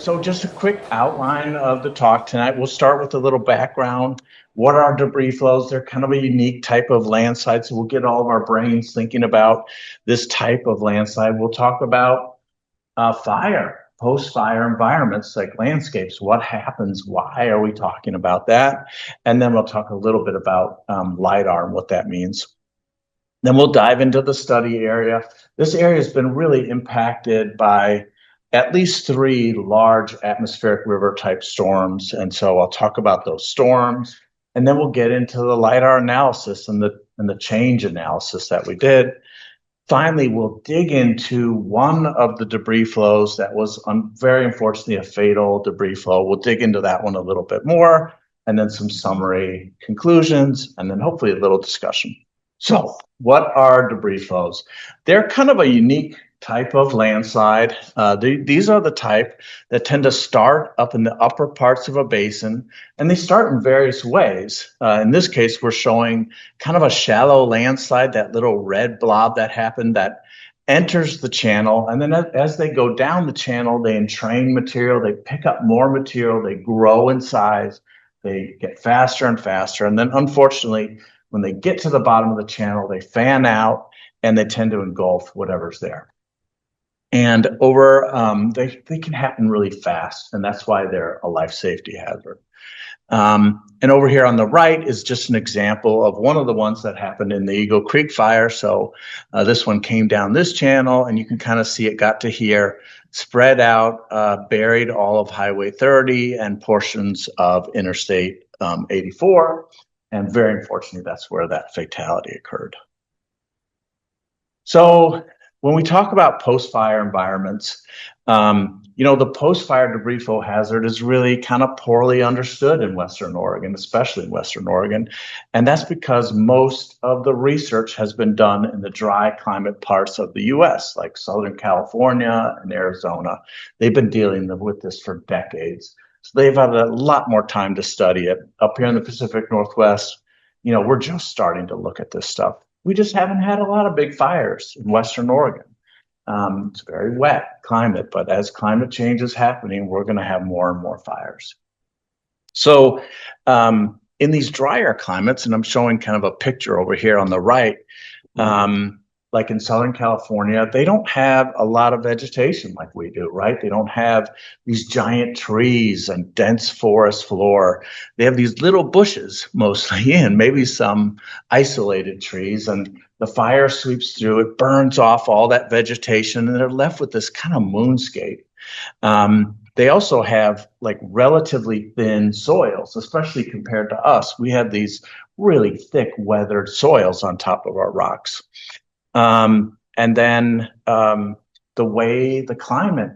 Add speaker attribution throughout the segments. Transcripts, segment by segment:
Speaker 1: So just a quick outline of the talk tonight. We'll start with a little background. What are debris flows? They're kind of a unique type of landslide, so we'll get all of our brains thinking about this type of landslide. We'll talk about fire, post-fire environments like landscapes. What happens? Why are we talking about that? And then we'll talk a little bit about Lidar and what that means. Then we'll dive into the study area. This area has been really impacted by at least 3 large atmospheric river type storms. And so I'll talk about those storms, and then we'll get into the LIDAR analysis and the change analysis that we did. Finally, we'll dig into one of the debris flows that was very unfortunately a fatal debris flow. We'll dig into that one a little bit more, and then some summary conclusions, and then hopefully a little discussion. So what are debris flows? They're kind of a unique type of landslide. These are the type that tend to start up in the upper parts of a basin, and they start in various ways. In this case, we're showing kind of a shallow landslide, that little red blob that happened that enters the channel, and then as they go down the channel, they entrain material, they pick up more material, they grow in size, they get faster and faster, and then unfortunately, when they get to the bottom of the channel, they fan out and they tend to engulf whatever's there. And they can happen really fast, and that's why they're a life safety hazard. And over here on the right is just an example of one of the ones that happened in the Eagle Creek fire. So this one came down this channel, and you can kind of see it got to here, spread out, buried all of Highway 30 and portions of Interstate 84. And very unfortunately, that's where that fatality occurred. So when we talk about post-fire environments, the post-fire debris flow hazard is really kind of poorly understood in Western Oregon, especially in Western Oregon. And that's because most of the research has been done in the dry climate parts of the US, like Southern California and Arizona. They've been dealing with this for decades. So they've had a lot more time to study it. Up here in the Pacific Northwest, we're just starting to look at this stuff. We just haven't had a lot of big fires in Western Oregon. It's a very wet climate, but as climate change is happening, we're going to have more and more fires. So in these drier climates, and I'm showing kind of a picture over here on the right, like in Southern California, they don't have a lot of vegetation like we do, right? They don't have these giant trees and dense forest floor. They have these little bushes mostly, and maybe some isolated trees, and the fire sweeps through, it burns off all that vegetation, and they're left with this kind of moonscape. They also have like relatively thin soils, especially compared to us. We have these really thick weathered soils on top of our rocks. And then the way the climate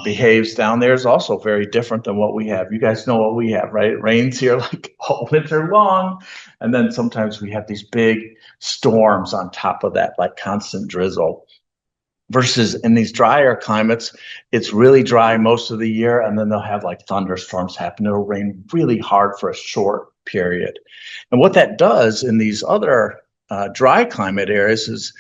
Speaker 1: behaves down there is also very different than what we have. You guys know what we have, right? It rains here like all winter long. And then sometimes we have these big storms on top of that, like constant drizzle. Versus in these drier climates, it's really dry most of the year, and then they'll have like thunderstorms happen. It'll rain really hard for a short period. And what that does in these other dry climate areas is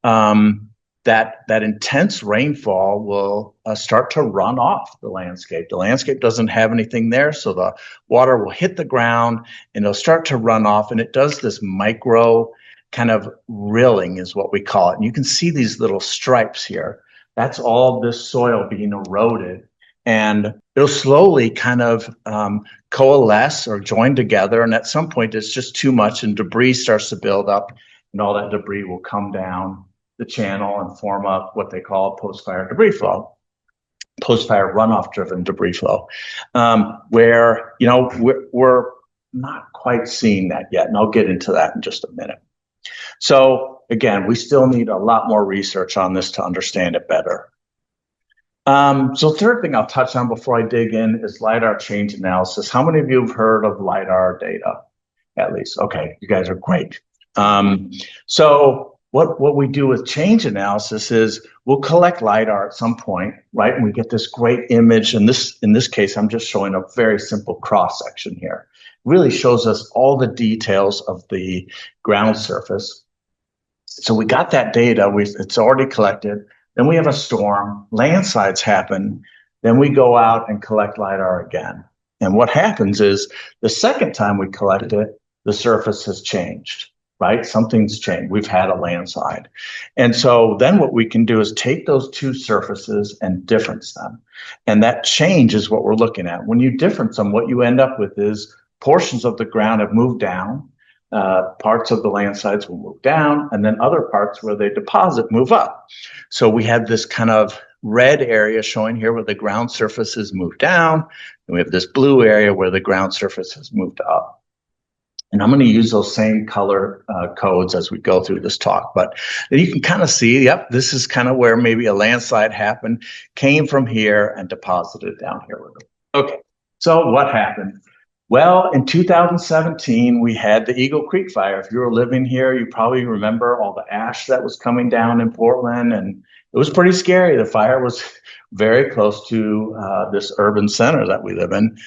Speaker 1: that intense rainfall will start to run off the landscape. The landscape doesn't have anything there, so the water will hit the ground and it'll start to run off, and it does this micro kind of rilling is what we call it. And you can see these little stripes here. That's all this soil being eroded, and it'll slowly kind of coalesce or join together. And at some point, it's just too much, and debris starts to build up, and all that debris will come down the channel and form up what they call a post-fire debris flow, post-fire runoff-driven debris flow, where we're not quite seeing that yet, and I'll get into that in just a minute. So again, we still need a lot more research on this to understand it better. So third thing I'll touch on before I dig in is LIDAR change analysis. How many of you have heard of LIDAR data? At least, okay, you guys are great. So what we do with change analysis is we'll collect LIDAR at some point, right? And we get this great image. And in this case, I'm just showing a very simple cross section here. It really shows us all the details of the ground surface. So we got that data, it's already collected. Then we have a storm, landslides happen. Then we go out and collect LIDAR again. And what happens is the second time we collect it, the surface has changed, right? Something's changed. We've had a landslide. And so then what we can do is take those two surfaces and difference them. And that change is what we're looking at. When you difference them, what you end up with is portions of the ground have moved down, parts of the landslides will move down, and then other parts where they deposit move up. So we have this kind of red area showing here where the ground surface has moved down, and we have this blue area where the ground surface has moved up. And I'm going to use those same color codes as we go through this talk. But then you can kind of see, yep, this is kind of where maybe a landslide happened, came from here and deposited down here. Okay, so what happened? Well, in 2017, we had the Eagle Creek fire. If you were living here, you probably remember all the ash that was coming down in Portland, and it was pretty scary. The fire was very close to this urban center that we live in.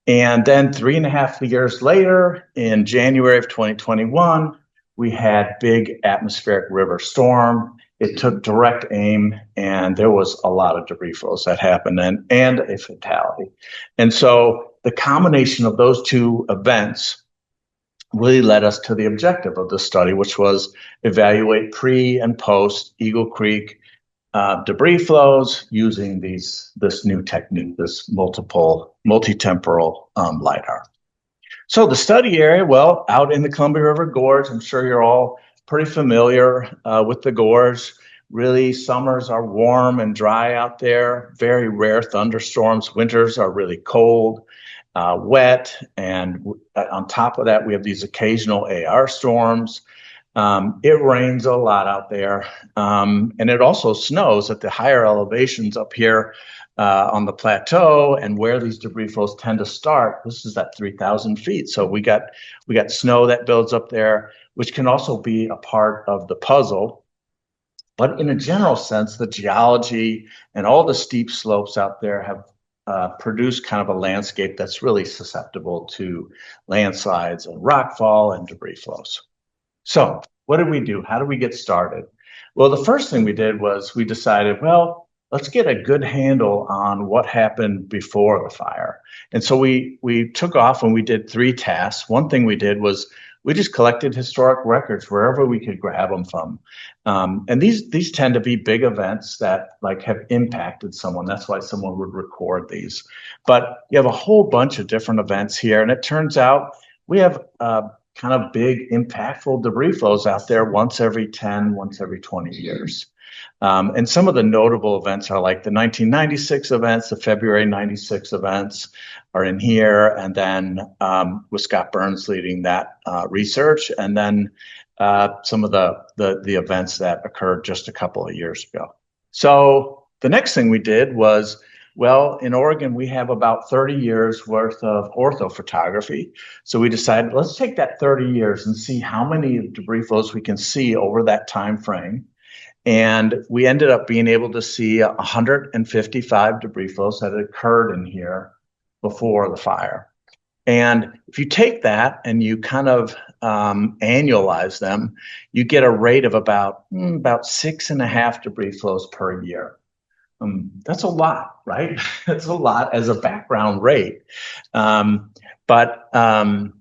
Speaker 1: And then 3.5 years later, in January of 2021, we had big atmospheric river storm. It took direct aim, and there was a lot of debris flows that happened and a fatality. And so the combination of those two events really led us to the objective of the study, which was evaluate pre and post Eagle Creek debris flows using this new technique, this multitemporal LIDAR. So the study area, well, out in the Columbia River Gorge, I'm sure you're all pretty familiar with the gorge. Really, summers are warm and dry out there, very rare thunderstorms. Winters are really cold, wet, and on top of that, we have these occasional AR storms. It rains a lot out there, and it also snows at the higher elevations up here on the plateau, and where these debris flows tend to start. This is at 3,000 feet, so we got snow that builds up there, which can also be a part of the puzzle. But in a general sense, the geology and all the steep slopes out there have produced kind of a landscape that's really susceptible to landslides and rockfall and debris flows. So what did we do? How did we get started? Well, the first thing we did was we decided, well, let's get a good handle on what happened before the fire. And so we took off and we did 3 tasks. One thing we did was we just collected historic records wherever we could grab them from. And these tend to be big events that like have impacted someone. That's why someone would record these. But you have a whole bunch of different events here. And it turns out we have kind of big, impactful debris flows out there once every 10, once every 20 years. And some of the notable events are like the 1996 events, the February 96 events are in here, and then with Scott Burns leading that research, and then some of the events that occurred just a couple of years ago. So the next thing we did was, well, in Oregon, we have about 30 years worth of orthophotography. So we decided, let's take that 30 years and see how many debris flows we can see over that time frame. And we ended up being able to see 155 debris flows that had occurred in here before the fire. And if you take that and you kind of annualize them, you get a rate of about 6.5 debris flows per year. That's a lot, right? That's a lot as a background rate. But the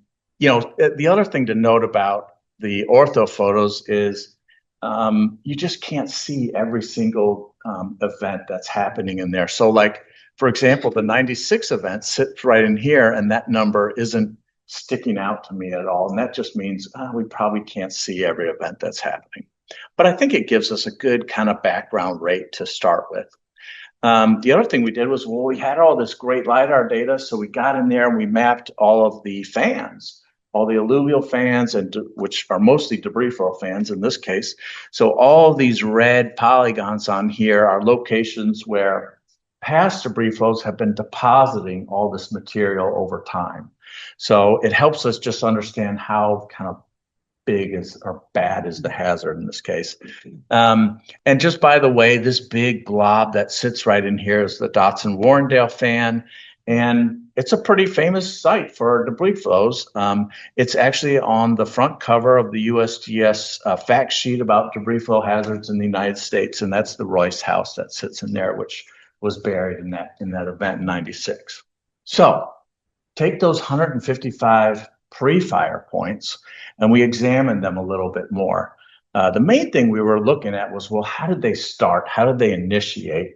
Speaker 1: other thing to note about the ortho photos is you just can't see every single event that's happening in there. So like, for example, the 96 event sits right in here, and that number isn't sticking out to me at all. And that just means we probably can't see every event that's happening. But I think it gives us a good kind of background rate to start with. The other thing we did was, well, we had all this great LIDAR data, so we got in there and we mapped all of the fans, all the alluvial fans, and which are mostly debris flow fans in this case. So all of these red polygons on here are locations where past debris flows have been depositing all this material over time. So it helps us just understand how kind of big is or bad is the hazard in this case. And just by the way, this big blob that sits right in here is the Dotson-Warrendale fan. And it's a pretty famous site for debris flows. It's actually on the front cover of the USGS fact sheet about debris flow hazards in the United States. And that's the Royce House that sits in there, which was buried in that event in 96. So take those 155 pre-fire points and we examined them a little bit more. The main thing we were looking at was, well, how did they start? How did they initiate?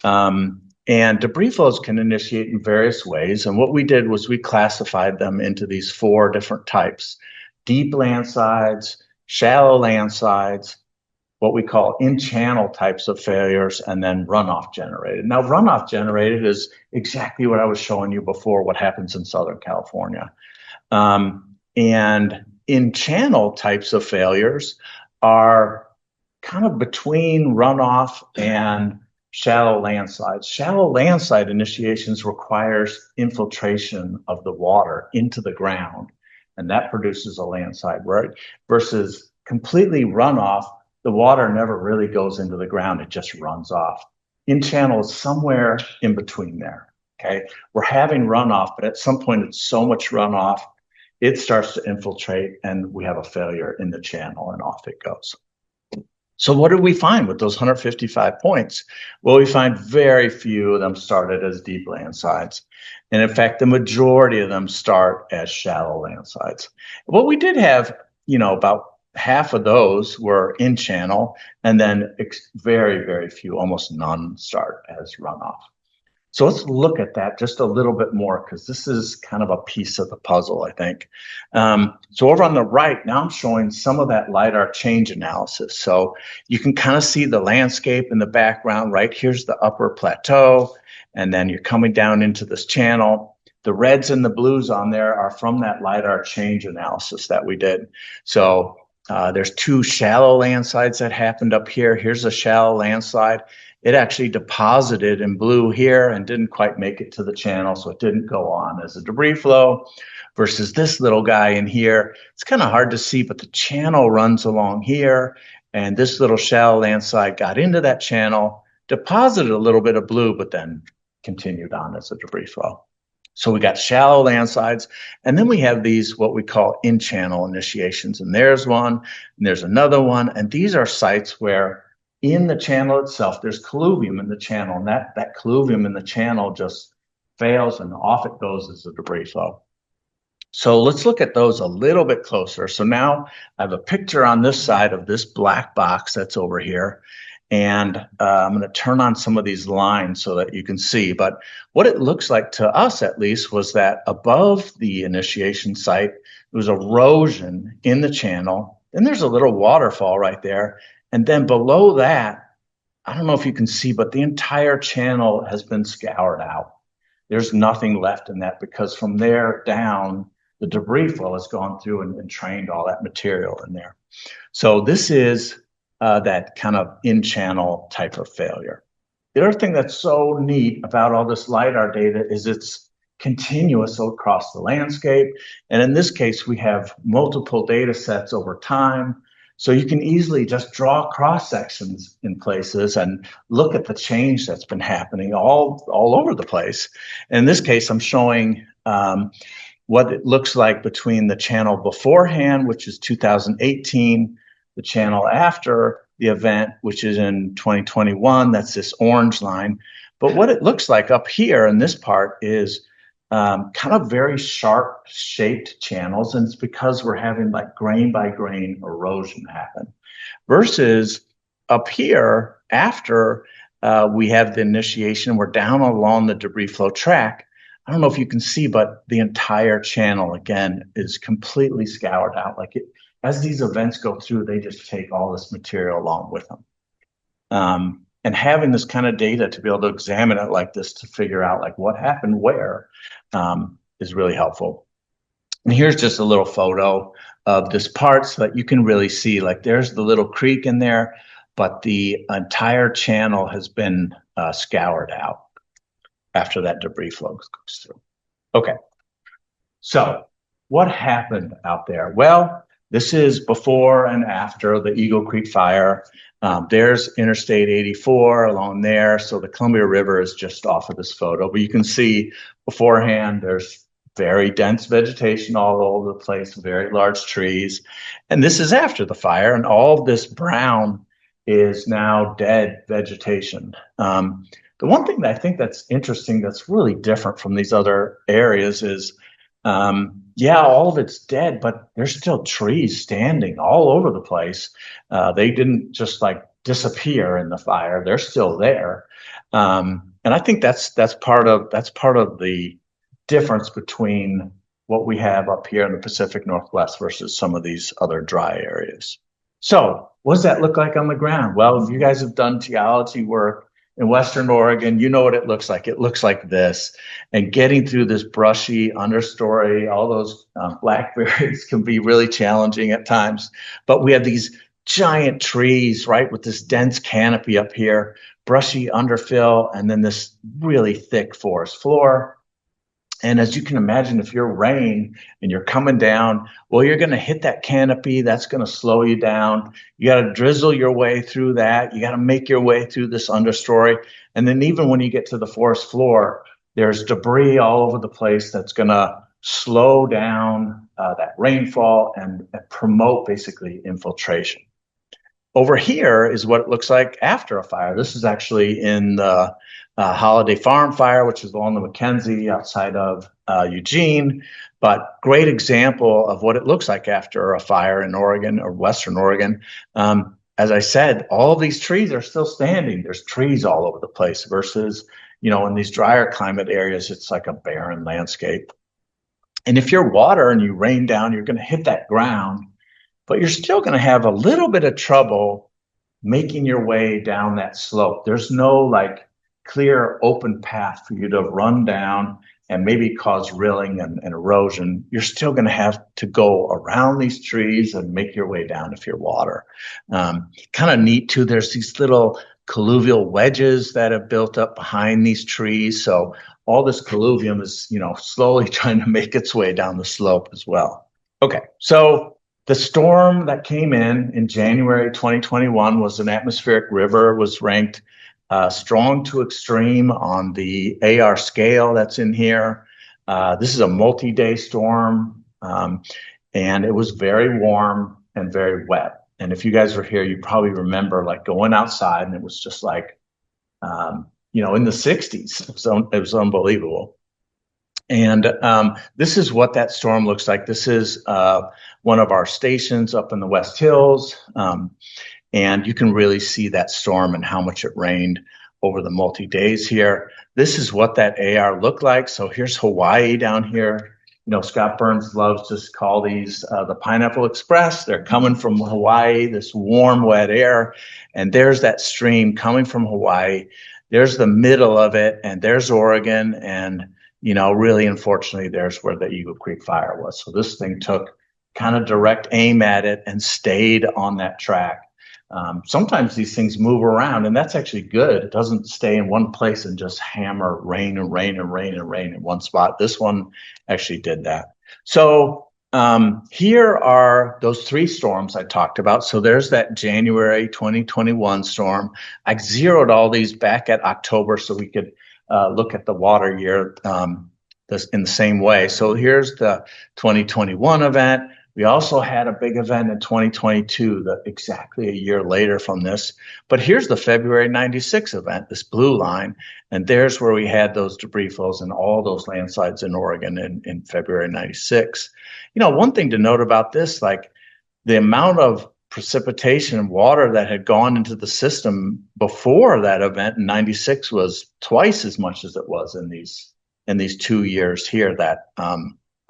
Speaker 1: And debris flows can initiate in various ways. And what we did was we classified them into these 4 different types: deep landslides, shallow landslides, what we call in-channel types of failures, and then runoff generated. Now, runoff generated is exactly what I was showing you before, what happens in Southern California. And in-channel types of failures are kind of between runoff and shallow landslides. Shallow landslide initiations requires infiltration of the water into the ground, and that produces a landslide, right? Versus completely runoff, the water never really goes into the ground, it just runs off. In channel is somewhere in between there, okay? We're having runoff, but at some point it's so much runoff, it starts to infiltrate and we have a failure in the channel and off it goes. So what did we find with those 155 points? Well, we find very few of them started as deep landslides. And in fact, the majority of them start as shallow landslides. What we did have, about half of those were in channel, and then very, very few, almost none, start as runoff. So let's look at that just a little bit more, because this is kind of a piece of the puzzle, I think. So over on the right, now I'm showing some of that Lidar change analysis. So you can kind of see the landscape in the background, right? Here's the upper plateau, and then you're coming down into this channel. The reds and the blues on there are from that Lidar change analysis that we did. So there's 2 shallow landslides that happened up here. Here's a shallow landslide. It actually deposited in blue here and didn't quite make it to the channel, so it didn't go on as a debris flow. Versus this little guy in here, it's kind of hard to see, but the channel runs along here, and this little shallow landslide got into that channel, deposited a little bit of blue, but then continued on as a debris flow. So we got shallow landslides, and then we have these, what we call in-channel initiations. And there's one, and there's another one, and these are sites where in the channel itself, there's colluvium in the channel, and that colluvium in the channel just fails, and off it goes as a debris flow. So let's look at those a little bit closer. So now I have a picture on this side of this black box that's over here. And I'm going to turn on some of these lines so that you can see. But what it looks like to us, at least, was that above the initiation site, there was erosion in the channel. Then there's a little waterfall right there. And then below that, I don't know if you can see, but the entire channel has been scoured out. There's nothing left in that, because from there down, the debris flow has gone through and trained all that material in there. So this is that kind of in-channel type of failure. The other thing that's so neat about all this LiDAR data is it's continuous across the landscape. And in this case, we have multiple data sets over time. So you can easily just draw cross sections in places and look at the change that's been happening all over the place. And in this case, I'm showing what it looks like between the channel beforehand, which is 2018, the channel after the event, which is in 2021, that's this orange line. But what it looks like up here in this part is kind of very sharp shaped channels, and it's because we're having like grain by grain erosion happen. Versus up here, after we have the initiation, we're down along the debris flow track. I don't know if you can see, but the entire channel, again, is completely scoured out. Like it, as these events go through, they just take all this material along with them. And having this kind of data to be able to examine it like this to figure out like what happened where is really helpful. And here's just a little photo of this part so that you can really see, like there's the little creek in there, but the entire channel has been scoured out after that debris flow goes through. Okay, so what happened out there? Well, this is before and after the Eagle Creek fire. There's Interstate 84 along there. So the Columbia River is just off of this photo, but you can see beforehand, there's very dense vegetation all over the place, very large trees. And this is after the fire, and all of this brown is now dead vegetation. The one thing that I think that's interesting, that's really different from these other areas is, yeah, all of it's dead, but there's still trees standing all over the place. They didn't just like disappear in the fire; they're still there. And I think that's part of the difference between what we have up here in the Pacific Northwest versus some of these other dry areas. So, what does that look like on the ground? Well, if you guys have done geology work in Western Oregon, you know what it looks like. It looks like this. And getting through this brushy understory, all those blackberries can be really challenging at times. But we have these giant trees, right, with this dense canopy up here, brushy underfill, and then this really thick forest floor. And as you can imagine, if you're rain and you're coming down, well, you're going to hit that canopy. That's going to slow you down. You got to drizzle your way through that. You got to make your way through this understory. And then even when you get to the forest floor, there's debris all over the place that's going to slow down that rainfall and promote basically infiltration. Over here is what it looks like after a fire. This is actually in the Holiday Farm fire, which is along the Mackenzie outside of Eugene. But great example of what it looks like after a fire in Oregon or Western Oregon. As I said, all of these trees are still standing. There's trees all over the place versus, in these drier climate areas, it's like a barren landscape. And if you're water and you rain down, you're going to hit that ground, but you're still going to have a little bit of trouble making your way down that slope. There's no like clear open path for you to run down and maybe cause rilling and erosion. You're still going to have to go around these trees and make your way down if you're water. Kind of neat too, there's these little colluvial wedges that have built up behind these trees. So all this colluvium is, slowly trying to make its way down the slope as well. Okay, so the storm that came in January 2021 was an atmospheric river, was ranked strong to extreme on the AR scale that's in here. This is a multi-day storm, and it was very warm and very wet. And if you guys were here, you probably remember like going outside and it was just like, in the 60s. It was unbelievable. And this is what that storm looks like. This is one of our stations up in the West Hills. And you can really see that storm and how much it rained over the multi-days here. This is what that AR looked like. So here's Hawaii down here. Scott Burns loves to call these the Pineapple Express. They're coming from Hawaii, this warm, wet air. And there's that stream coming from Hawaii. There's the middle of it, and there's Oregon. And, really, unfortunately, there's where the Eagle Creek fire was. So this thing took kind of direct aim at it and stayed on that track. Sometimes these things move around, and that's actually good. It doesn't stay in one place and just hammer rain and rain and rain and rain in one spot. This one actually did that. So here are those three storms I talked about. So there's that January 2021 storm. I zeroed all these back at October so we could look at the water year in the same way. So here's the 2021 event. We also had a big event in 2022, exactly a year later from this. But here's the February 96 event, this blue line. And there's where we had those debris flows and all those landslides in Oregon in February 96. One thing to note about this, like the amount of precipitation and water that had gone into the system before that event in 96 was twice as much as it was in these 2 years here that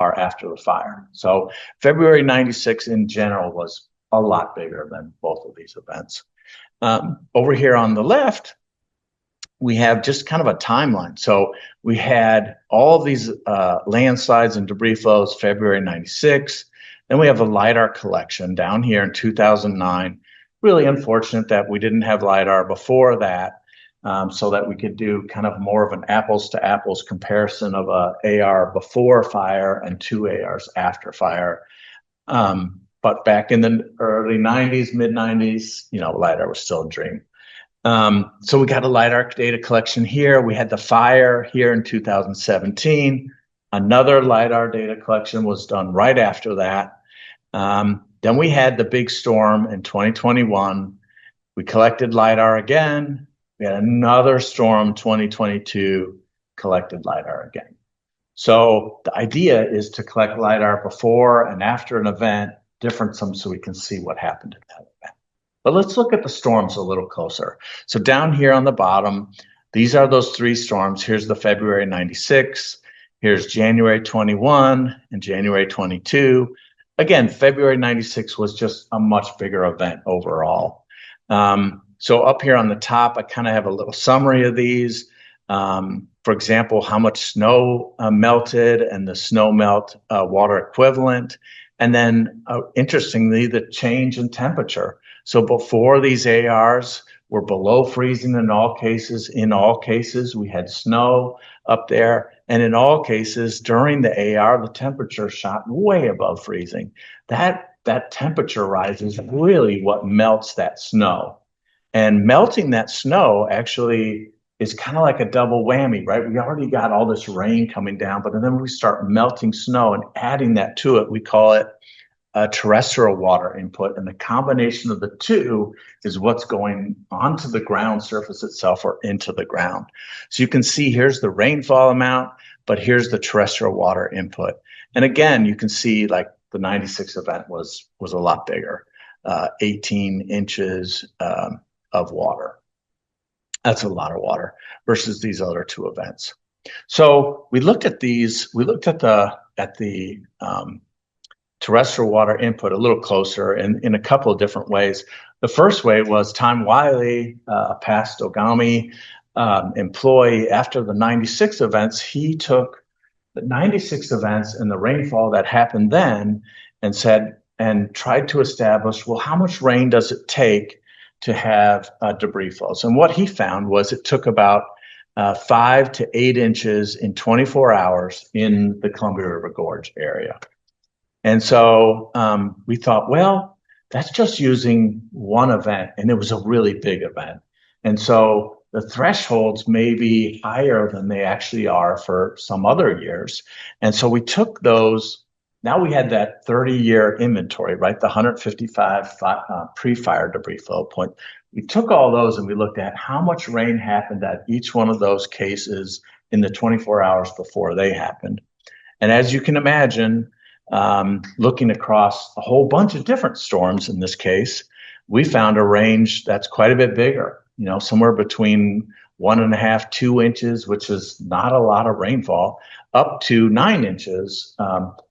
Speaker 1: are after the fire. So February 96 in general was a lot bigger than both of these events. Over here on the left, we have just kind of a timeline. So we had all of these landslides and debris flows February 96. Then we have a LIDAR collection down here in 2009. Really unfortunate that we didn't have LIDAR before that. So that we could do kind of more of an apples to apples comparison of a AR before fire and two ARs after fire. But back in the early 90s, mid 90s, LIDAR was still a dream. So we got a LIDAR data collection here. We had the fire here in 2017. Another LIDAR data collection was done right after that. Then we had the big storm in 2021. We collected LIDAR again. We had another storm, 2022, collected LiDAR again. So the idea is to collect LiDAR before and after an event, different some so we can see what happened in that event. But let's look at the storms a little closer. So down here on the bottom, these are those three storms. Here's the February 96, here's January 21 and January 22. Again, February 96 was just a much bigger event overall. So up here on the top, I kind of have a little summary of these. For example, how much snow melted and the snow melt water equivalent. And then interestingly, the change in temperature. So before these ARs were below freezing in all cases. In all cases, we had snow up there. And in all cases, during the AR, the temperature shot way above freezing. That temperature rise is really what melts that snow. And melting that snow actually is kind of like a double whammy, right? We already got all this rain coming down, but then we start melting snow and adding that to it. We call it a terrestrial water input. And the combination of the two is what's going onto the ground surface itself or into the ground. So you can see here's the rainfall amount, but here's the terrestrial water input. And again, you can see like the 96 event was a lot bigger, 18 inches of water. That's a lot of water versus these other two events. So we looked at these. We looked at the terrestrial water input a little closer in a couple of different ways. The first way was Tom Wiley, a past Ogami employee. After the 96 events, he took the 96 events and the rainfall that happened then and tried to establish, well, how much rain does it take to have debris flows? And what he found was it took about 5 to 8 inches in 24 hours in the Columbia River Gorge area. And so we thought, well, that's just using one event, and it was a really big event. And so the thresholds may be higher than they actually are for some other years. And so we took those. Now we had that 30-year inventory, right? The 155 pre-fire debris flow point. We took all those and we looked at how much rain happened at each one of those cases in the 24 hours before they happened. And as you can imagine, looking across a whole bunch of different storms in this case, we found a range that's quite a bit bigger, somewhere between 1.5, 2 inches, which is not a lot of rainfall, up to 9 inches.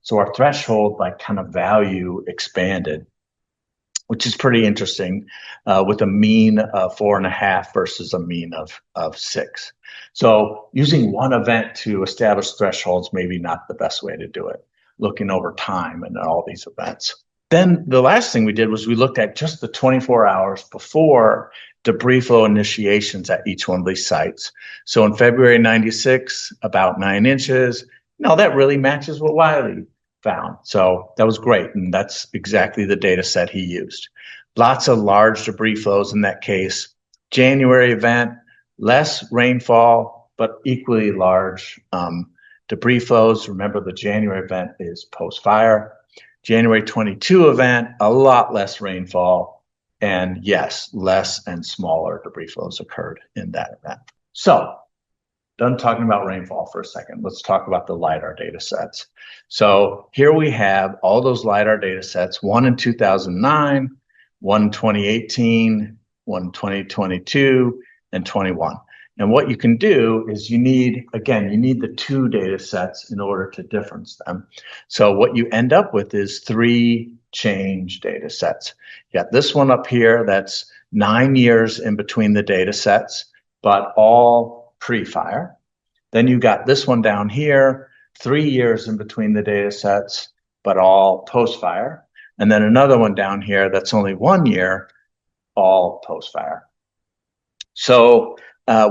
Speaker 1: So our threshold kind of value expanded, which is pretty interesting, with a mean of 4.5 versus a mean of 6. So using one event to establish thresholds, maybe not the best way to do it, looking over time and all these events. Then the last thing we did was we looked at just the 24 hours before debris flow initiations at each one of these sites. So in February 96, about 9 inches. That really matches what Wiley found. So that was great. And that's exactly the data set he used. Lots of large debris flows in that case. January event, less rainfall, but equally large debris flows. Remember, the January event is post-fire. January 22 event, a lot less rainfall. And yes, less and smaller debris flows occurred in that event. So, done talking about rainfall for a second. Let's talk about the LiDAR data sets. So here we have all those LiDAR data sets, one in 2009, one in 2018, one in 2022, and 21. And what you can do is you need the two data sets in order to difference them. So what you end up with is 3 change data sets. You got this one up here that's 9 years in between the data sets, but all pre-fire. Then you got this one down here, 3 years in between the data sets, but all post-fire. And then another one down here that's only 1 year, all post-fire. So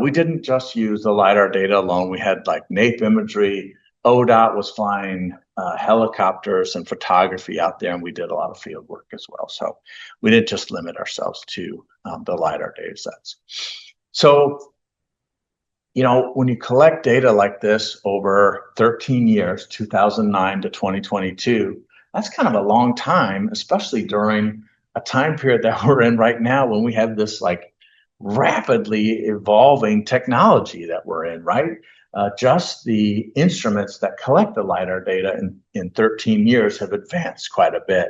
Speaker 1: we didn't just use the LiDAR data alone. We had NAPE imagery. ODOT was flying helicopters and photography out there, and we did a lot of field work as well. So we didn't just limit ourselves to the LiDAR data sets. So, when you collect data like this over 13 years, 2009 to 2022, that's kind of a long time, especially during a time period that we're in right now when we have this rapidly evolving technology that we're in, right? Just the instruments that collect the LiDAR data in 13 years have advanced quite a bit.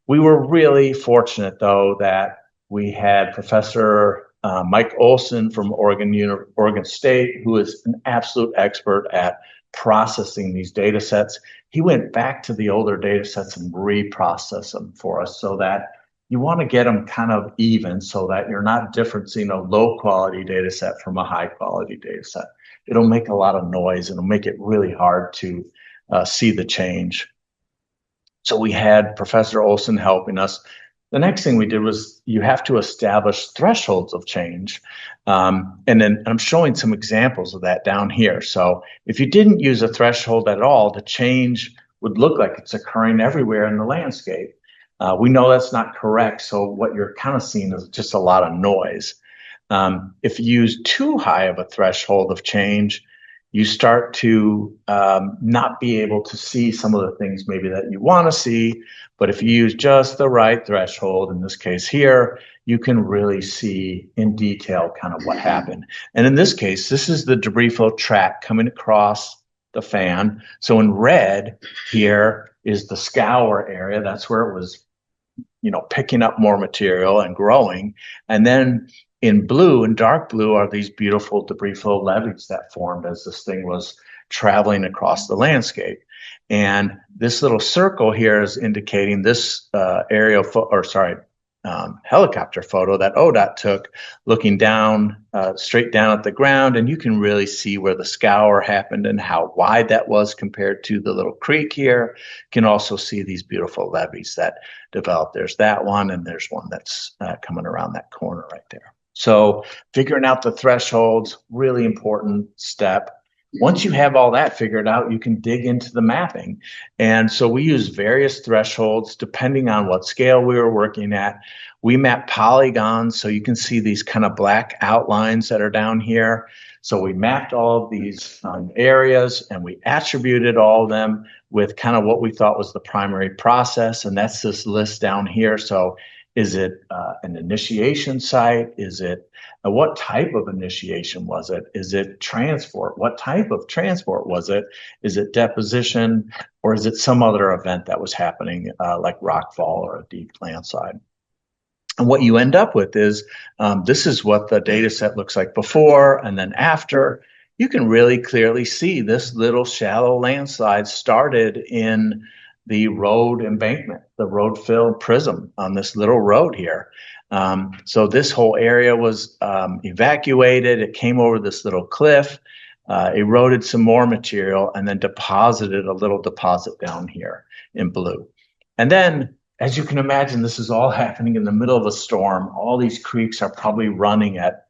Speaker 1: We were really fortunate, though, that we had Professor Mike Olson from Oregon State, who is an absolute expert at processing these data sets. He went back to the older data sets and reprocessed them for us so that you want to get them kind of even so that you're not differencing a low quality data set from a high quality data set. It'll make a lot of noise and it'll make it really hard to see the change. So we had Professor Olson helping us. The next thing we did was you have to establish thresholds of change. And then I'm showing some examples of that down here. So if you didn't use a threshold at all, the change would look like it's occurring everywhere in the landscape. We know that's not correct. So what you're kind of seeing is just a lot of noise. If you use too high of a threshold of change, you start to not be able to see some of the things maybe that you want to see. But if you use just the right threshold, in this case here, you can really see in detail kind of what happened. And in this case, this is the debris flow track coming across the fan. So in red here is the scour area. That's where it was, picking up more material and growing. And then in blue and dark blue are these beautiful debris flow levees that formed as this thing was traveling across the landscape. And this little circle here is indicating this helicopter photo that ODOT took, looking down, straight down at the ground, and you can really see where the scour happened and how wide that was compared to the little creek here. You can also see these beautiful levees that developed. There's that one, and there's one that's coming around that corner right there. So figuring out the thresholds, really important step. Once you have all that figured out, you can dig into the mapping. And so we use various thresholds depending on what scale we were working at. We map polygons, so you can see these kind of black outlines that are down here. So we mapped all of these areas and we attributed all of them with kind of what we thought was the primary process. And that's this list down here. So is it an initiation site? Is it what type of initiation was it? Is it transport? What type of transport was it? Is it deposition, or is it some other event that was happening like rockfall or a deep landslide? And what you end up with is this is what the data set looks like before and then after. You can really clearly see this little shallow landslide started in the road embankment, the road fill prism on this little road here. So this whole area was evacuated. It came over this little cliff, eroded some more material, and then deposited a little deposit down here in blue. And then, as you can imagine, this is all happening in the middle of a storm. All these creeks are probably running at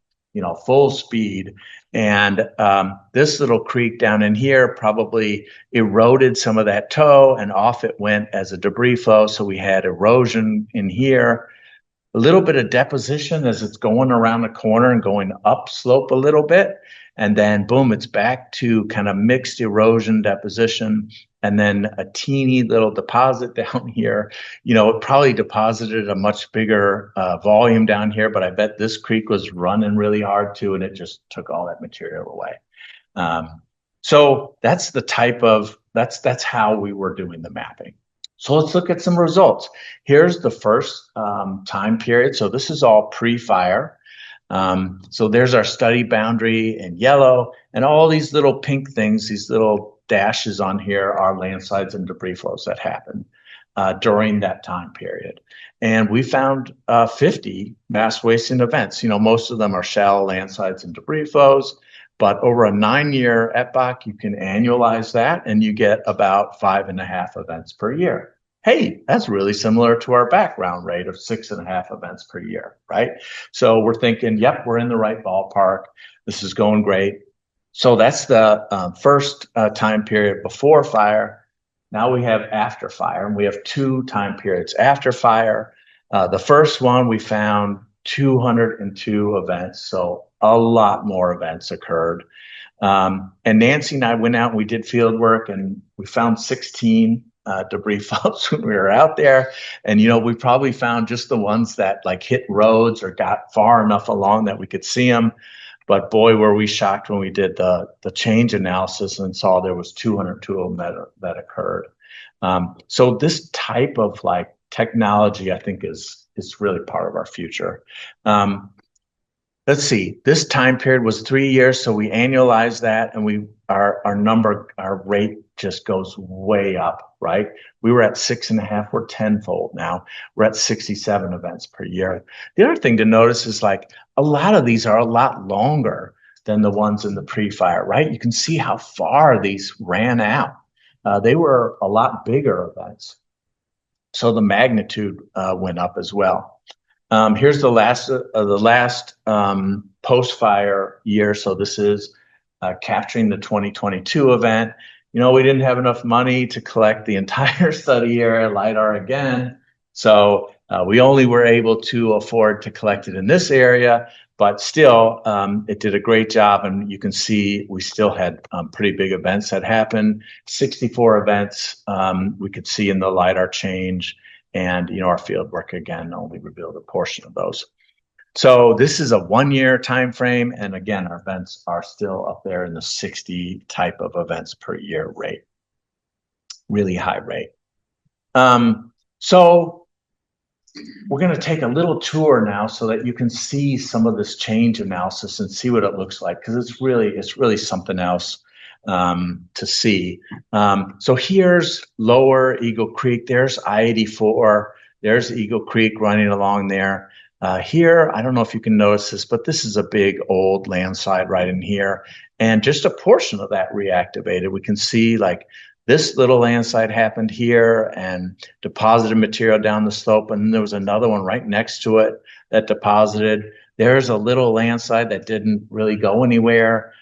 Speaker 1: full speed. And this little creek down in here probably eroded some of that tow and off it went as a debris flow. So we had erosion in here, a little bit of deposition as it's going around the corner and going up slope a little bit. And then boom, it's back to kind of mixed erosion deposition. And then a teeny little deposit down here. It probably deposited a much bigger volume down here, but I bet this creek was running really hard too, and it just took all that material away. So that's the type of, that's how we were doing the mapping. So let's look at some results. Here's the first time period. So this is all pre-fire. So there's our study boundary in yellow, and all these little pink things, these little dashes on here are landslides and debris flows that happened during that time period. And we found 50 mass wasting events. Most of them are shallow landslides and debris flows, but over a 9-year epoch, you can annualize that and you get about 5.5 events per year. Hey, that's really similar to our background rate of 6.5 events per year, right? So we're thinking, yep, we're in the right ballpark. This is going great. So that's the first time period before fire. Now we have after fire, and we have 2 time periods after fire. The first one, we found 202 events, so a lot more events occurred. And Nancy and I went out and we did field work, and we found 16 debris flows when we were out there. And, we probably found just the ones that like hit roads or got far enough along that we could see them. But boy, were we shocked when we did the change analysis and saw there was 202 of them that occurred. So this type of like technology, I think, is really part of our future. Let's see, this time period was 3 years, so we annualized that, and our rate just goes way up, right? We were at 6.5, we're tenfold now. We're at 67 events per year. The other thing to notice is like a lot of these are a lot longer than the ones in the pre-fire, right? You can see how far these ran out. They were a lot bigger events. So the magnitude went up as well. Here's the last post-fire year. So this is capturing the 2022 event. We didn't have enough money to collect the entire study area LiDAR again. So we only were able to afford to collect it in this area, but still it did a great job. And you can see we still had pretty big events that happened, 64 events we could see in the LiDAR change. And, our field work, again, only revealed a portion of those. So this is a 1-year time frame. And again, our events are still up there in the 60 type of events per year rate. Really high rate. So we're going to take a little tour now so that you can see some of this change analysis and see what it looks like, because it's really something else to see. So here's Lower Eagle Creek. There's I-84. There's Eagle Creek running along there. Here, I don't know if you can notice this, but this is a big old landslide right in here. And just a portion of that reactivated. We can see like this little landslide happened here and deposited material down the slope. And then there was another one right next to it that deposited. There's a little landslide that didn't really go anywhere.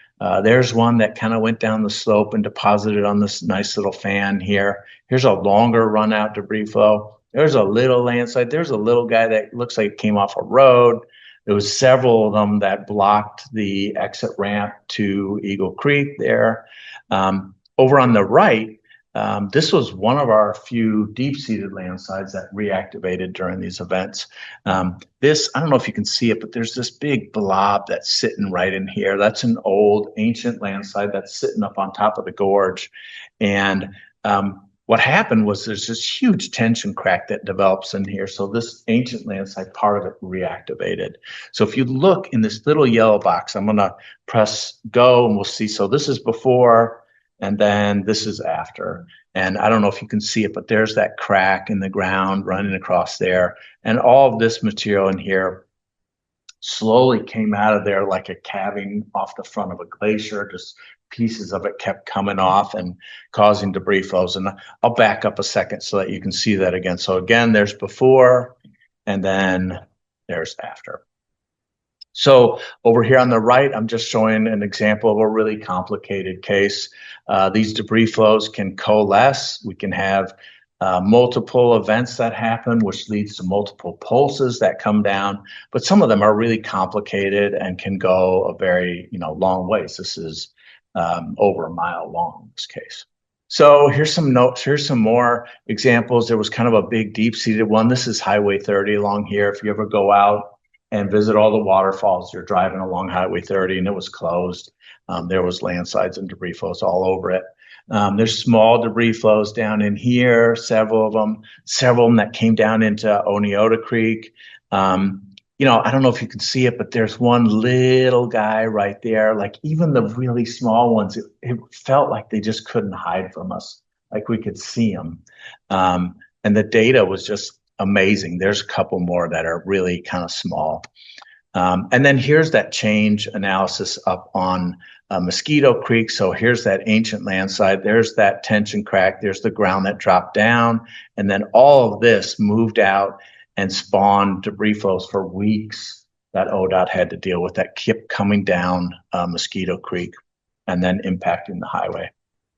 Speaker 1: There's one that kind of went down the slope and deposited on this nice little fan here. Here's a longer run out debris flow. There's a little landslide. There's a little guy that looks like it came off a road. There was several of them that blocked the exit ramp to Eagle Creek there. Over on the right, this was one of our few deep-seated landslides that reactivated during these events. This, I don't know if you can see it, but there's this big blob that's sitting right in here. That's an old ancient landslide that's sitting up on top of the gorge. And what happened was there's this huge tension crack that develops in here. So this ancient landslide, part of it reactivated. So if you look in this little yellow box, I'm going to press go and we'll see. So this is before, and then this is after. And I don't know if you can see it, but there's that crack in the ground running across there. And all of this material in here slowly came out of there like a calving off the front of a glacier. Just pieces of it kept coming off and causing debris flows. And I'll back up a second so that you can see that again. So again, there's before, and then there's after. So over here on the right, I'm just showing an example of a really complicated case. These debris flows can coalesce. We can have multiple events that happen, which leads to multiple pulses that come down. But some of them are really complicated and can go a very long ways. This is over a mile long in this case. So here's some notes. Here's some more examples. There was kind of a big deep-seated one. This is Highway 30 along here. If you ever go out and visit all the waterfalls, you're driving along Highway 30 and it was closed. There was landslides and debris flows all over it. There's small debris flows down in here, several of them that came down into Oneota Creek. I don't know if you can see it, but there's one little guy right there. Like even the really small ones, it felt like they just couldn't hide from us. Like we could see them. And the data was just amazing. There's a couple more that are really kind of small. And then here's that change analysis up on Mosquito Creek. So here's that ancient landslide. There's that tension crack. There's the ground that dropped down. And then all of this moved out and spawned debris flows for weeks that ODOT had to deal with that kept coming down Mosquito Creek and then impacting the highway.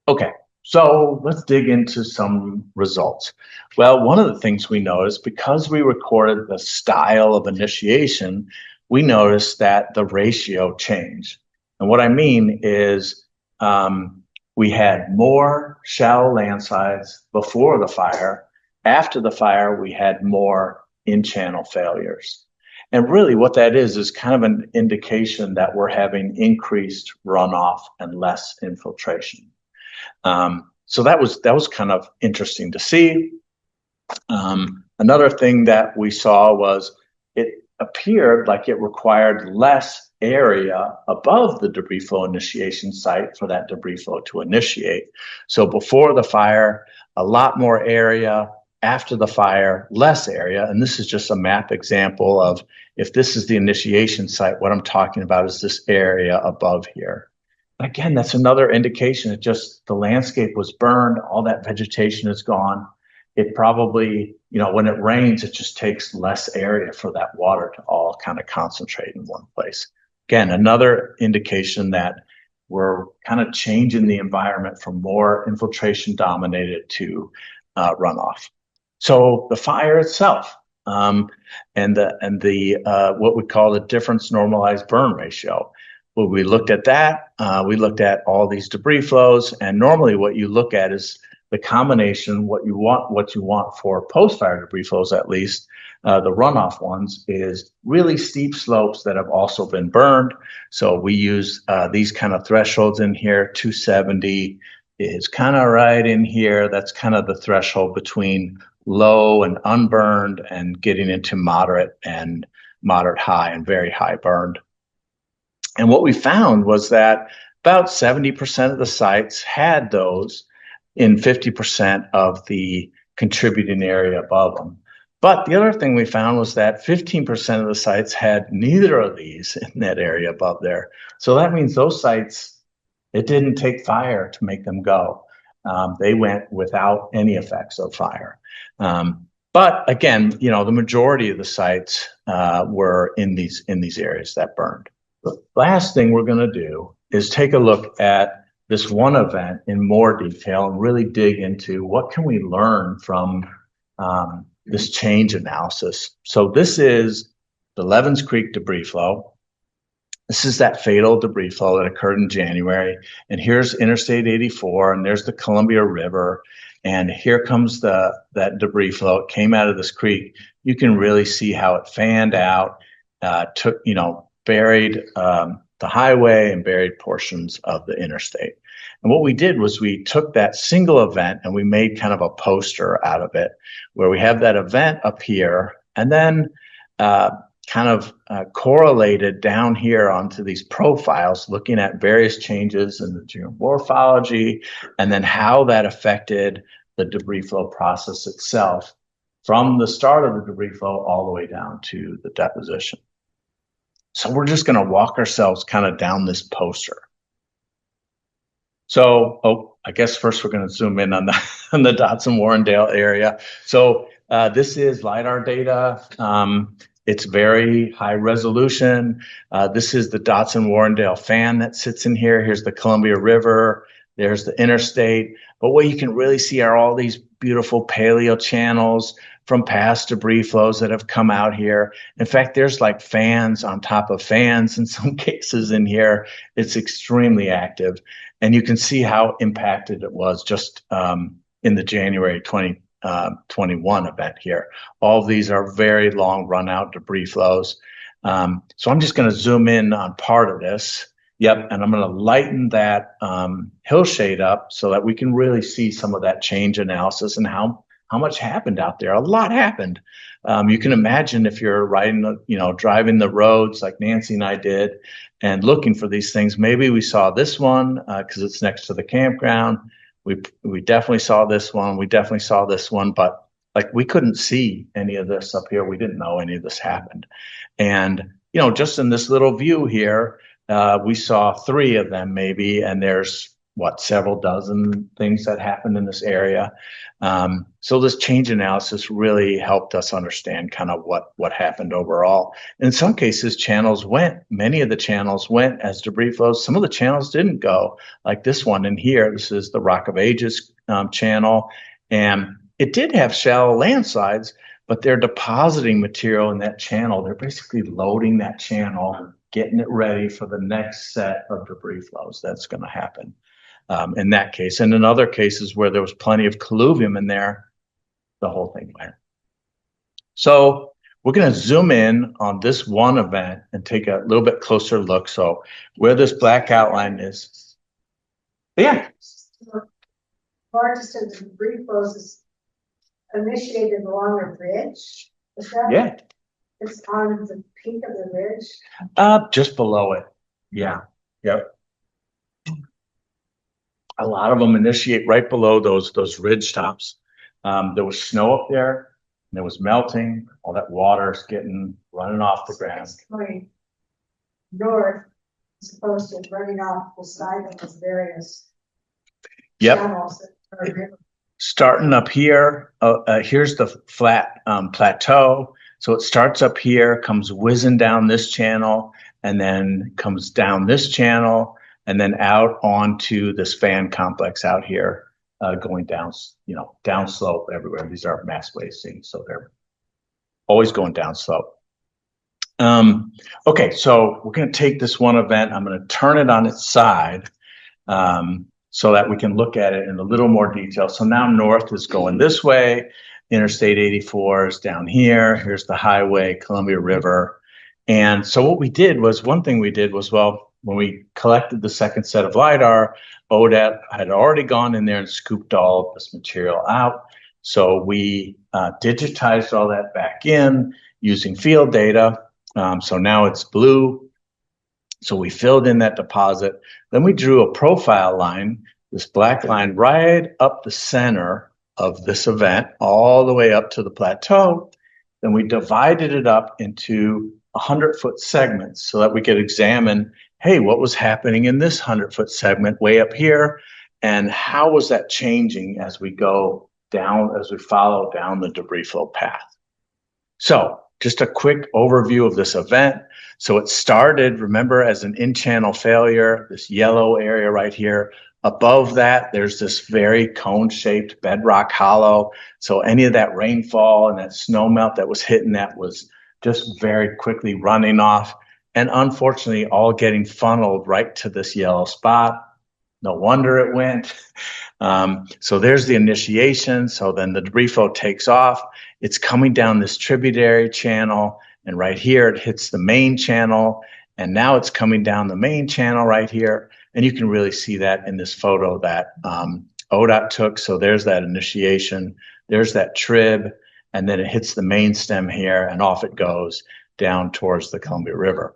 Speaker 1: Okay, so let's dig into some results. Well, one of the things we noticed, because we recorded the style of initiation, we noticed that the ratio changed. And what I mean is we had more shallow landslides before the fire. After the fire, we had more in-channel failures. And really what that is kind of an indication that we're having increased runoff and less infiltration. So that was kind of interesting to see. Another thing that we saw was it appeared like it required less area above the debris flow initiation site for that debris flow to initiate. So before the fire, a lot more area. After the fire, less area. And this is just a map example of if this is the initiation site, what I'm talking about is this area above here. Again, that's another indication that just the landscape was burned, all that vegetation is gone. It probably, when it rains, it just takes less area for that water to all kind of concentrate in one place. Again, another indication that we're kind of changing the environment from more infiltration dominated to runoff. So the fire itself, and the what we call the difference normalized burn ratio. When we looked at that, we looked at all these debris flows, and normally what you look at is the combination. What you want for post-fire debris flows, at least the runoff ones, is really steep slopes that have also been burned. So we use these kind of thresholds in here. 270 is kind of right in here. That's kind of the threshold between low and unburned and getting into moderate and moderate high and very high burned. And what we found was that about 70% of the sites had those in 50% of the contributing area above them. But the other thing we found was that 15% of the sites had neither of these in that area above there. So that means those sites, it didn't take fire to make them go. They went without any effects of fire. But again, the majority of the sites were in these areas that burned. The last thing we're going to do is take a look at this one event in more detail and really dig into what can we learn from this change analysis. So this is the Levens Creek debris flow. This is that fatal debris flow that occurred in January. And here's Interstate 84, and there's the Columbia River. And here comes that debris flow. It came out of this creek. You can really see how it fanned out, buried the highway and buried portions of the interstate. And what we did was we took that single event and we made kind of a poster out of it, where we have that event up here and then correlated down here onto these profiles, looking at various changes in the geomorphology and then how that affected the debris flow process itself from the start of the debris flow all the way down to the deposition. So we're just going to walk ourselves kind of down this poster. So, I guess first we're going to zoom in on the Dotson-Warrendale area. So this is Lidar data. It's very high resolution. This is the Dotson-Warrendale fan that sits in here. Here's the Columbia River. There's the interstate. But what you can really see are all these beautiful paleo channels from past debris flows that have come out here. In fact, there's like fans on top of fans in some cases in here. It's extremely active. And you can see how impacted it was just in the January 2021 event here. All of these are very long run out debris flows. So I'm just going to zoom in on part of this. Yep, and I'm going to lighten that hillshade up so that we can really see some of that change analysis and how much happened out there. A lot happened. You can imagine if you're driving the roads like Nancy and I did and looking for these things. Maybe we saw this one because it's next to the campground. We definitely saw this one. We definitely saw this one, but like we couldn't see any of this up here. We didn't know any of this happened. And, just in this little view here, we saw 3 of them maybe, and there's several dozen things that happened in this area. So this change analysis really helped us understand kind of what happened overall. In some cases, many of the channels went as debris flows. Some of the channels didn't go, like this one in here. This is the Rock of Ages channel, and it did have shallow landslides, but they're depositing material in that channel. They're basically loading that channel, getting it ready for the next set of debris flows that's going to happen. in that case. And in other cases where there was plenty of colluvium in there, the whole thing went. So we're going to zoom in on this one event and take a little bit closer look. So where this black outline is. Yeah.
Speaker 2: The largest of the debris flows is initiated along a ridge. Is that?
Speaker 1: Yeah.
Speaker 2: It's on the peak of the ridge.
Speaker 1: Just below it. Yeah. Yep. A lot of them initiate right below those ridge tops. There was snow up there, and it was melting. All that water's running off the ground.
Speaker 2: It's going north, as opposed to running off the side of those various channels that are
Speaker 1: starting up here. Here's the flat plateau. So it starts up here, comes whizzing down this channel, and then comes down this channel, and then out onto this fan complex out here, going down, down slope everywhere. These are mass wave sinks, so they're always going down slope. Okay, so we're going to take this one event. I'm going to turn it on its side so that we can look at it in a little more detail. So now north is going this way. Interstate 84 is down here. Here's the highway, Columbia River. And so what we did was, one thing we did was, well, when we collected the second set of LiDAR, ODAT had already gone in there and scooped all of this material out. So we digitized all that back in using field data. So now it's blue. So we filled in that deposit. Then we drew a profile line, this black line right up the center of this event, all the way up to the plateau. Then we divided it up into 100-foot segments so that we could examine, hey, what was happening in this 100-foot segment way up here, and how was that changing as we go down, as we follow down the debris flow path. So just a quick overview of this event. So it started, remember, as an in-channel failure, this yellow area right here. Above that, there's this very cone-shaped bedrock hollow. So any of that rainfall and that snow melt that was hitting that was just very quickly running off. And unfortunately, all getting funneled right to this yellow spot. No wonder it went. So there's the initiation. So then the debris flow takes off. It's coming down this tributary channel. And right here, it hits the main channel. And now it's coming down the main channel right here. And you can really see that in this photo that ODOT took. So there's that initiation. There's that trib. And then it hits the main stem here, and off it goes down towards the Columbia River.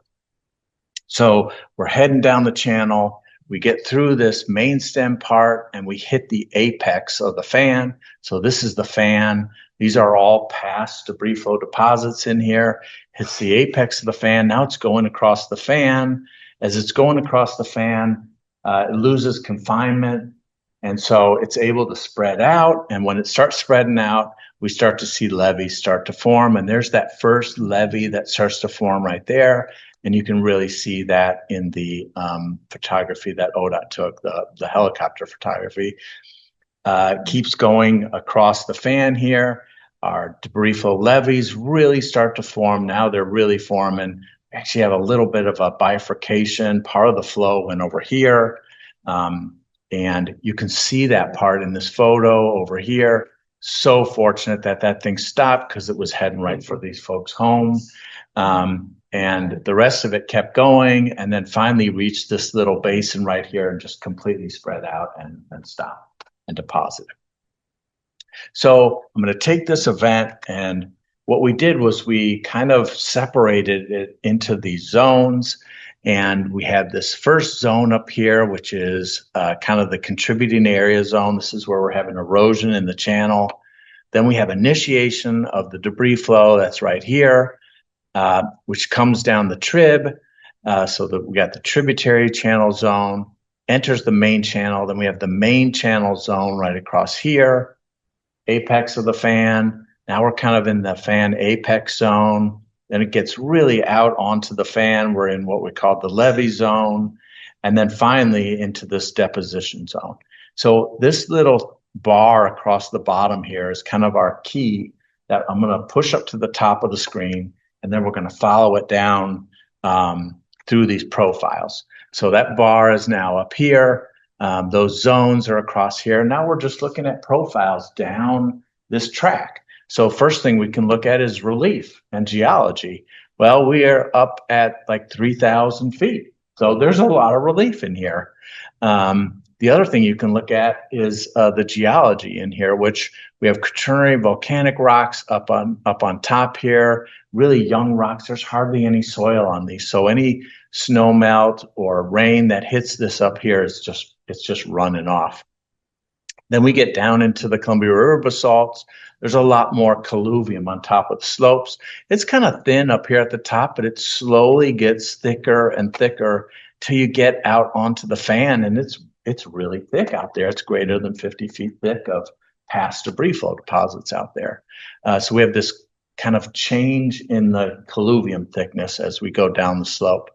Speaker 1: So we're heading down the channel. We get through this main stem part, and we hit the apex of the fan. So this is the fan. These are all past debris flow deposits in here. Hits the apex of the fan. Now it's going across the fan. As it's going across the fan, it loses confinement. And so it's able to spread out. And when it starts spreading out, we start to see levees start to form. And there's that first levee that starts to form right there. And you can really see that in the photography that ODOT took, the helicopter photography. Keeps going across the fan here. Our debris flow levees really start to form. Now they're really forming. We actually have a little bit of a bifurcation. Part of the flow went over here. And you can see that part in this photo over here. So fortunate that that thing stopped because it was heading right for these folks' home. And the rest of it kept going and then finally reached this little basin right here and just completely spread out and stopped and deposited. So I'm going to take this event, and what we did was we kind of separated it into these zones. And we had this first zone up here, which is kind of the contributing area zone. This is where we're having erosion in the channel. Then we have initiation of the debris flow. That's right here, which comes down the trib. So that we got the tributary channel zone, enters the main channel. Then we have the main channel zone right across here, apex of the fan. Now we're kind of in the fan apex zone. Then it gets really out onto the fan. We're in what we call the levee zone. And then finally into this deposition zone. So this little bar across the bottom here is kind of our key that I'm going to push up to the top of the screen. And then we're going to follow it down through these profiles. So that bar is now up here. Those zones are across here. Now we're just looking at profiles down this track. So first thing we can look at is relief and geology. Well, we are up at like 3,000 feet. So there's a lot of relief in here. The other thing you can look at is the geology in here, which we have quaternary volcanic rocks up on top here, really young rocks. There's hardly any soil on these. So any snow melt or rain that hits this up here is just running off. Then we get down into the Columbia River basalts. There's a lot more colluvium on top of the slopes. It's kind of thin up here at the top, but it slowly gets thicker and thicker till you get out onto the fan, and it's really thick out there. It's greater than 50 feet thick of past debris flow deposits out there. So we have this kind of change in the colluvium thickness as we go down the slope.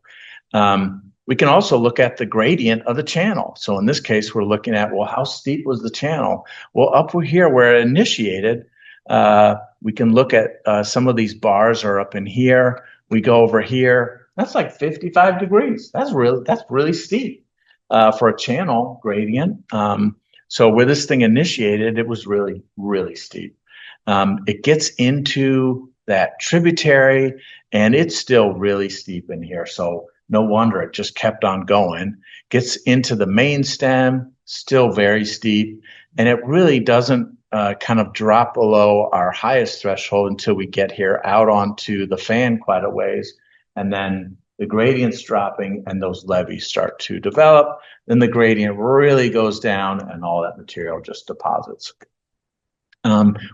Speaker 1: We can also look at the gradient of the channel. So in this case, we're looking at, well, how steep was the channel? Well, up here where it initiated, we can look at some of these bars are up in here. We go over here. That's like 55 degrees. That's really steep for a channel gradient. So where this thing initiated, it was really, really steep. It gets into that tributary, and it's still really steep in here. So no wonder it just kept on going. Gets into the main stem, still very steep, and it really doesn't kind of drop below our highest threshold until we get here out onto the fan quite a ways, and then the gradient's dropping and those levees start to develop. Then the gradient really goes down and all that material just deposits.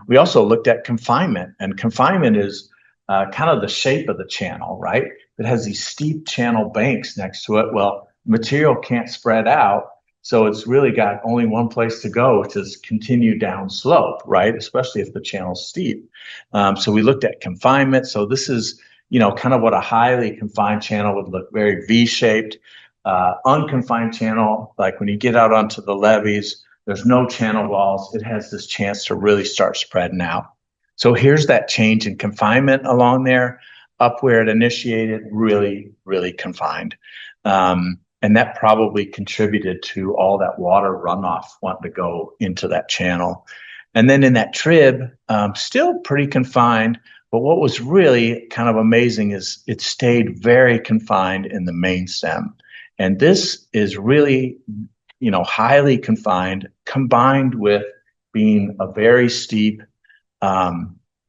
Speaker 1: We also looked at confinement, and confinement is kind of the shape of the channel, right? It has these steep channel banks next to it. Well, material can't spread out, so it's really got only one place to go, which is continue down slope, right? Especially if the channel's steep. So we looked at confinement. So this is, kind of what a highly confined channel would look, very V-shaped. Unconfined channel, like when you get out onto the levees, there's no channel walls. It has this chance to really start spreading out. So here's that change in confinement along there. Up where it initiated, really, really confined. And that probably contributed to all that water runoff wanting to go into that channel. And then in that trib, still pretty confined, but what was really kind of amazing is it stayed very confined in the main stem. And this is really, highly confined, combined with being a very steep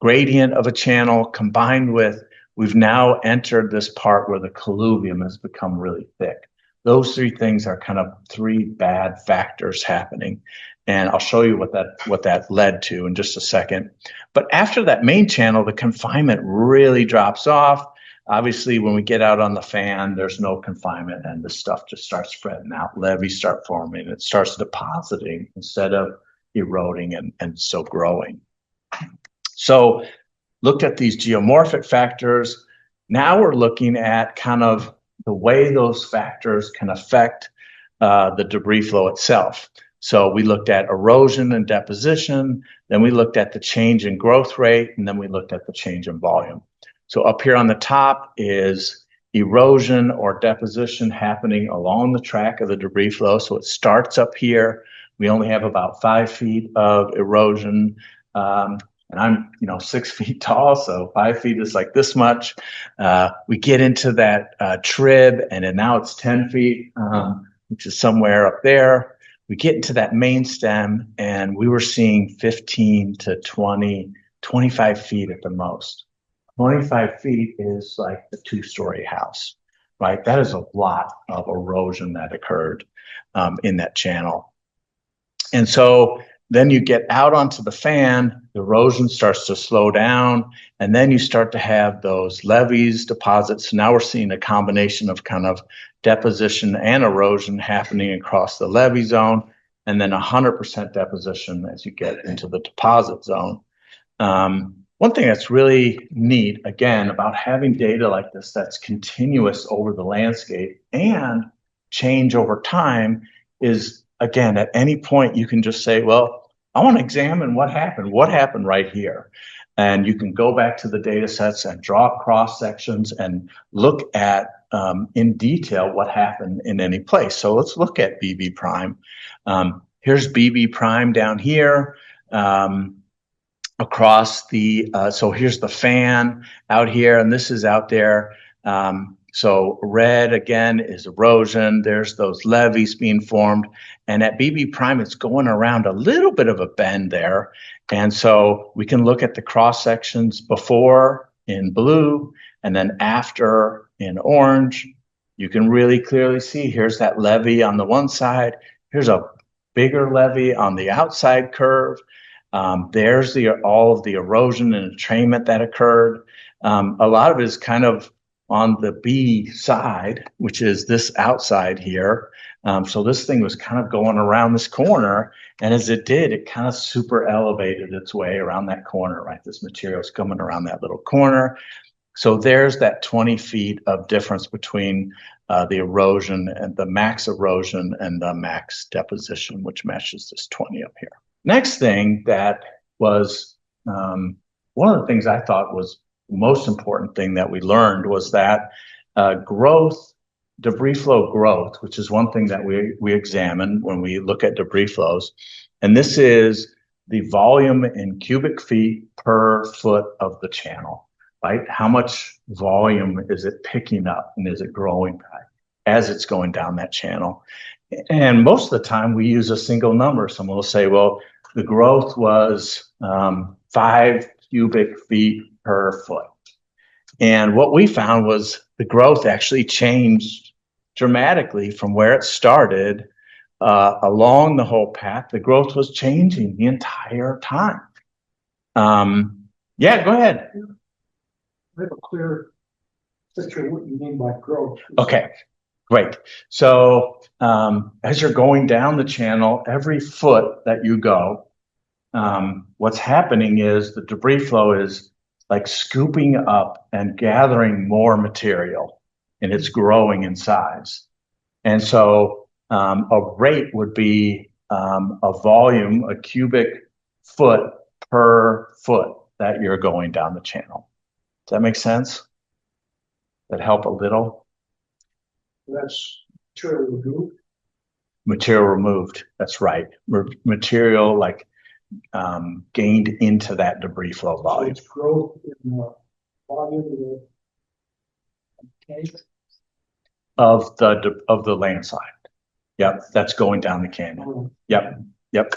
Speaker 1: gradient of a channel, combined with we've now entered this part where the colluvium has become really thick. Those three things are kind of three bad factors happening. And I'll show you what that led to in just a second. But after that main channel, the confinement really drops off. Obviously, when we get out on the fan, there's no confinement and the stuff just starts spreading out. Levees start forming. It starts depositing instead of eroding and so growing. So looked at these geomorphic factors. Now we're looking at kind of the way those factors can affect the debris flow itself. So we looked at erosion and deposition, then we looked at the change in growth rate, and then we looked at the change in volume. So up here on the top is erosion or deposition happening along the track of the debris flow. So it starts up here. We only have about 5 feet of erosion. And I'm, 6 feet tall, so 5 feet is like this much. We get into that trib, and then now it's 10 feet, which is somewhere up there. We get into that main stem, and we were seeing 15 to 20, 25 feet at the most. 25 feet is like a 2-story house, right? That is a lot of erosion that occurred in that channel. And so then you get out onto the fan, the erosion starts to slow down, and then you start to have those levees, deposits. Now we're seeing a combination of kind of deposition and erosion happening across the levee zone, and then 100% deposition as you get into the deposit zone. One thing that's really neat, again, about having data like this that's continuous over the landscape and change over time is, again, at any point you can just say, well, I want to examine what happened right here. And you can go back to the data sets and draw cross sections and look at in detail what happened in any place. So let's look at BB prime. Here's BB prime down here. Across the, so here's the fan out here, and this is out there. So red, again, is erosion. There's those levees being formed. And at BB prime, it's going around a little bit of a bend there. And so we can look at the cross sections before in blue and then after in orange. You can really clearly see here's that levee on the one side. Here's a bigger levee on the outside curve. There's all of the erosion and entrainment that occurred. A lot of it is kind of on the B side, which is this outside here. So this thing was kind of going around this corner. And as it did, it kind of super elevated its way around that corner, right? This material is coming around that little corner. So there's that 20 feet of difference between the erosion and the max erosion and the max deposition, which matches this 20 up here. Next thing that was one of the things I thought was the most important thing that we learned was that growth, debris flow growth, which is one thing that we examine when we look at debris flows. And this is the volume in cubic feet per foot of the channel, right? How much volume is it picking up and is it growing by as it's going down that channel? And most of the time we use a single number. Someone will say, well, the growth was 5 cubic feet per foot. And what we found was the growth actually changed dramatically from where it started along the whole path. The growth was changing the entire time. Yeah, go ahead.
Speaker 3: I have a clear picture of what you mean by growth.
Speaker 1: Okay, great. So as you're going down the channel, every foot that you go, what's happening is the debris flow is like scooping up and gathering more material, and it's growing in size. And so a rate would be a volume, a cubic foot per foot that you're going down the channel. Does that make sense? That help a little?
Speaker 3: That's material removed.
Speaker 1: Material removed, that's right. Material like gained into that debris flow volume.
Speaker 3: So it's growth in the volume
Speaker 1: of the landslide. Yep, that's going down the canyon. Yep.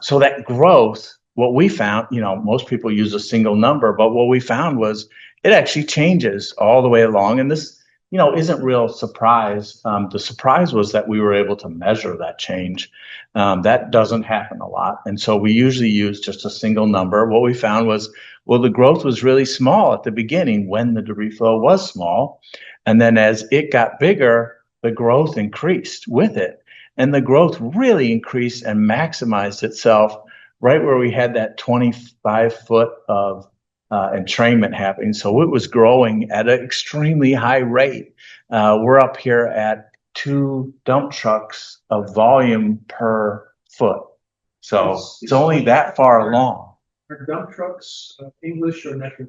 Speaker 1: So that growth, what we found, most people use a single number, but what we found was it actually changes all the way along. And this, isn't real surprise. The surprise was that we were able to measure that change. That doesn't happen a lot. And so we usually use just a single number. What we found was, well, the growth was really small at the beginning when the debris flow was small. And then as it got bigger, the growth increased with it. And the growth really increased and maximized itself right where we had that 25 foot of entrainment happening. So it was growing at an extremely high rate. We're up here at 2 dump trucks of volume per foot. So it's only that far along.
Speaker 3: Are dump trucks English or metric?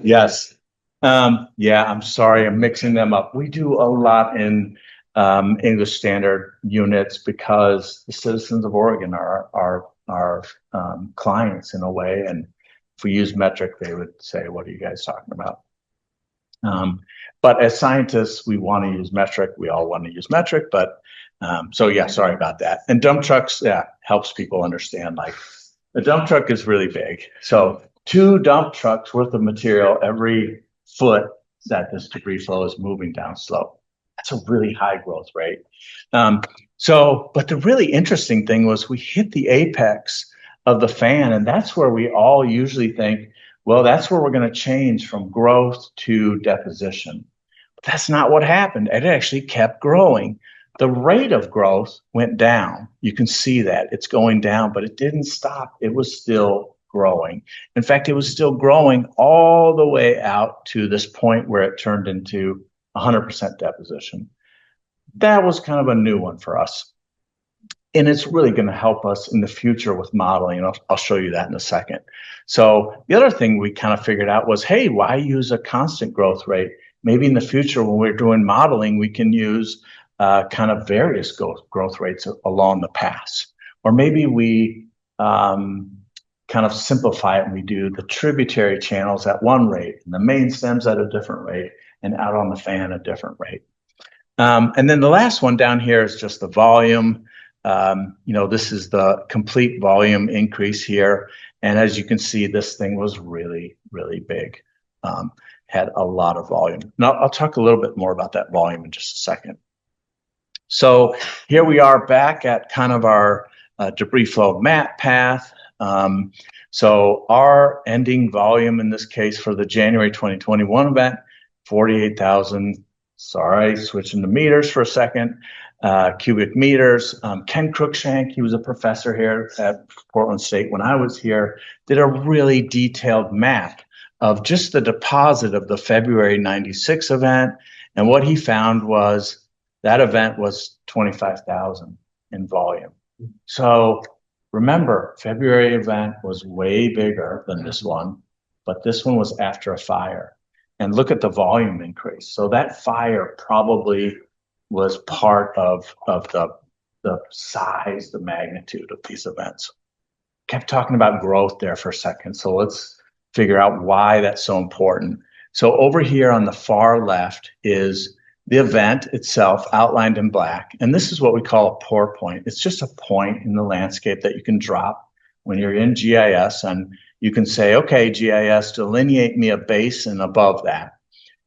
Speaker 1: Yes. Yeah, I'm sorry, I'm mixing them up. We do a lot in English standard units because the citizens of Oregon are our clients in a way. And if we use metric, they would say, what are you guys talking about? But as scientists, we want to use metric. We all want to use metric, but so yeah, sorry about that. And dump trucks, yeah, helps people understand, like a dump truck is really big. So 2 dump trucks worth of material every foot that this debris flow is moving down slope. That's a really high growth rate. But the really interesting thing was we hit the apex of the fan, and that's where we all usually think, well, that's where we're going to change from growth to deposition. But that's not what happened. It actually kept growing. The rate of growth went down. You can see that it's going down, but it didn't stop. It was still growing. In fact, it was still growing all the way out to this point where it turned into 100% deposition. That was kind of a new one for us. And it's really going to help us in the future with modeling. And I'll show you that in a second. So the other thing we kind of figured out was, hey, why use a constant growth rate? maybe in the future when we're doing modeling, we can use kind of various growth rates along the pass. Or maybe we kind of simplify it and we do the tributary channels at one rate and the main stems at a different rate and out on the fan a different rate. And then the last one down here is just the volume. This is the complete volume increase here. And as you can see, this thing was really, really big, had a lot of volume. Now, I'll talk a little bit more about that volume in just a second. So here we are back at kind of our debris flow map path. So our ending volume in this case for the January 2021 event, 48,000, sorry, switching to meters for a second, cubic meters. Ken Cruikshank, he was a professor here at Portland State when I was here, did a really detailed map of just the deposit of the February 96 event. And what he found was that event was 25,000 in volume. So remember, February event was way bigger than this one, but this one was after a fire. And look at the volume increase. So that fire probably was part of the size, the magnitude of these events. Kept talking about growth there for a second. So let's figure out why that's so important. So over here on the far left is the event itself outlined in black. And this is what we call a pour point. It's just a point in the landscape that you can drop when you're in GIS, and you can say, okay, GIS, delineate me a basin above that.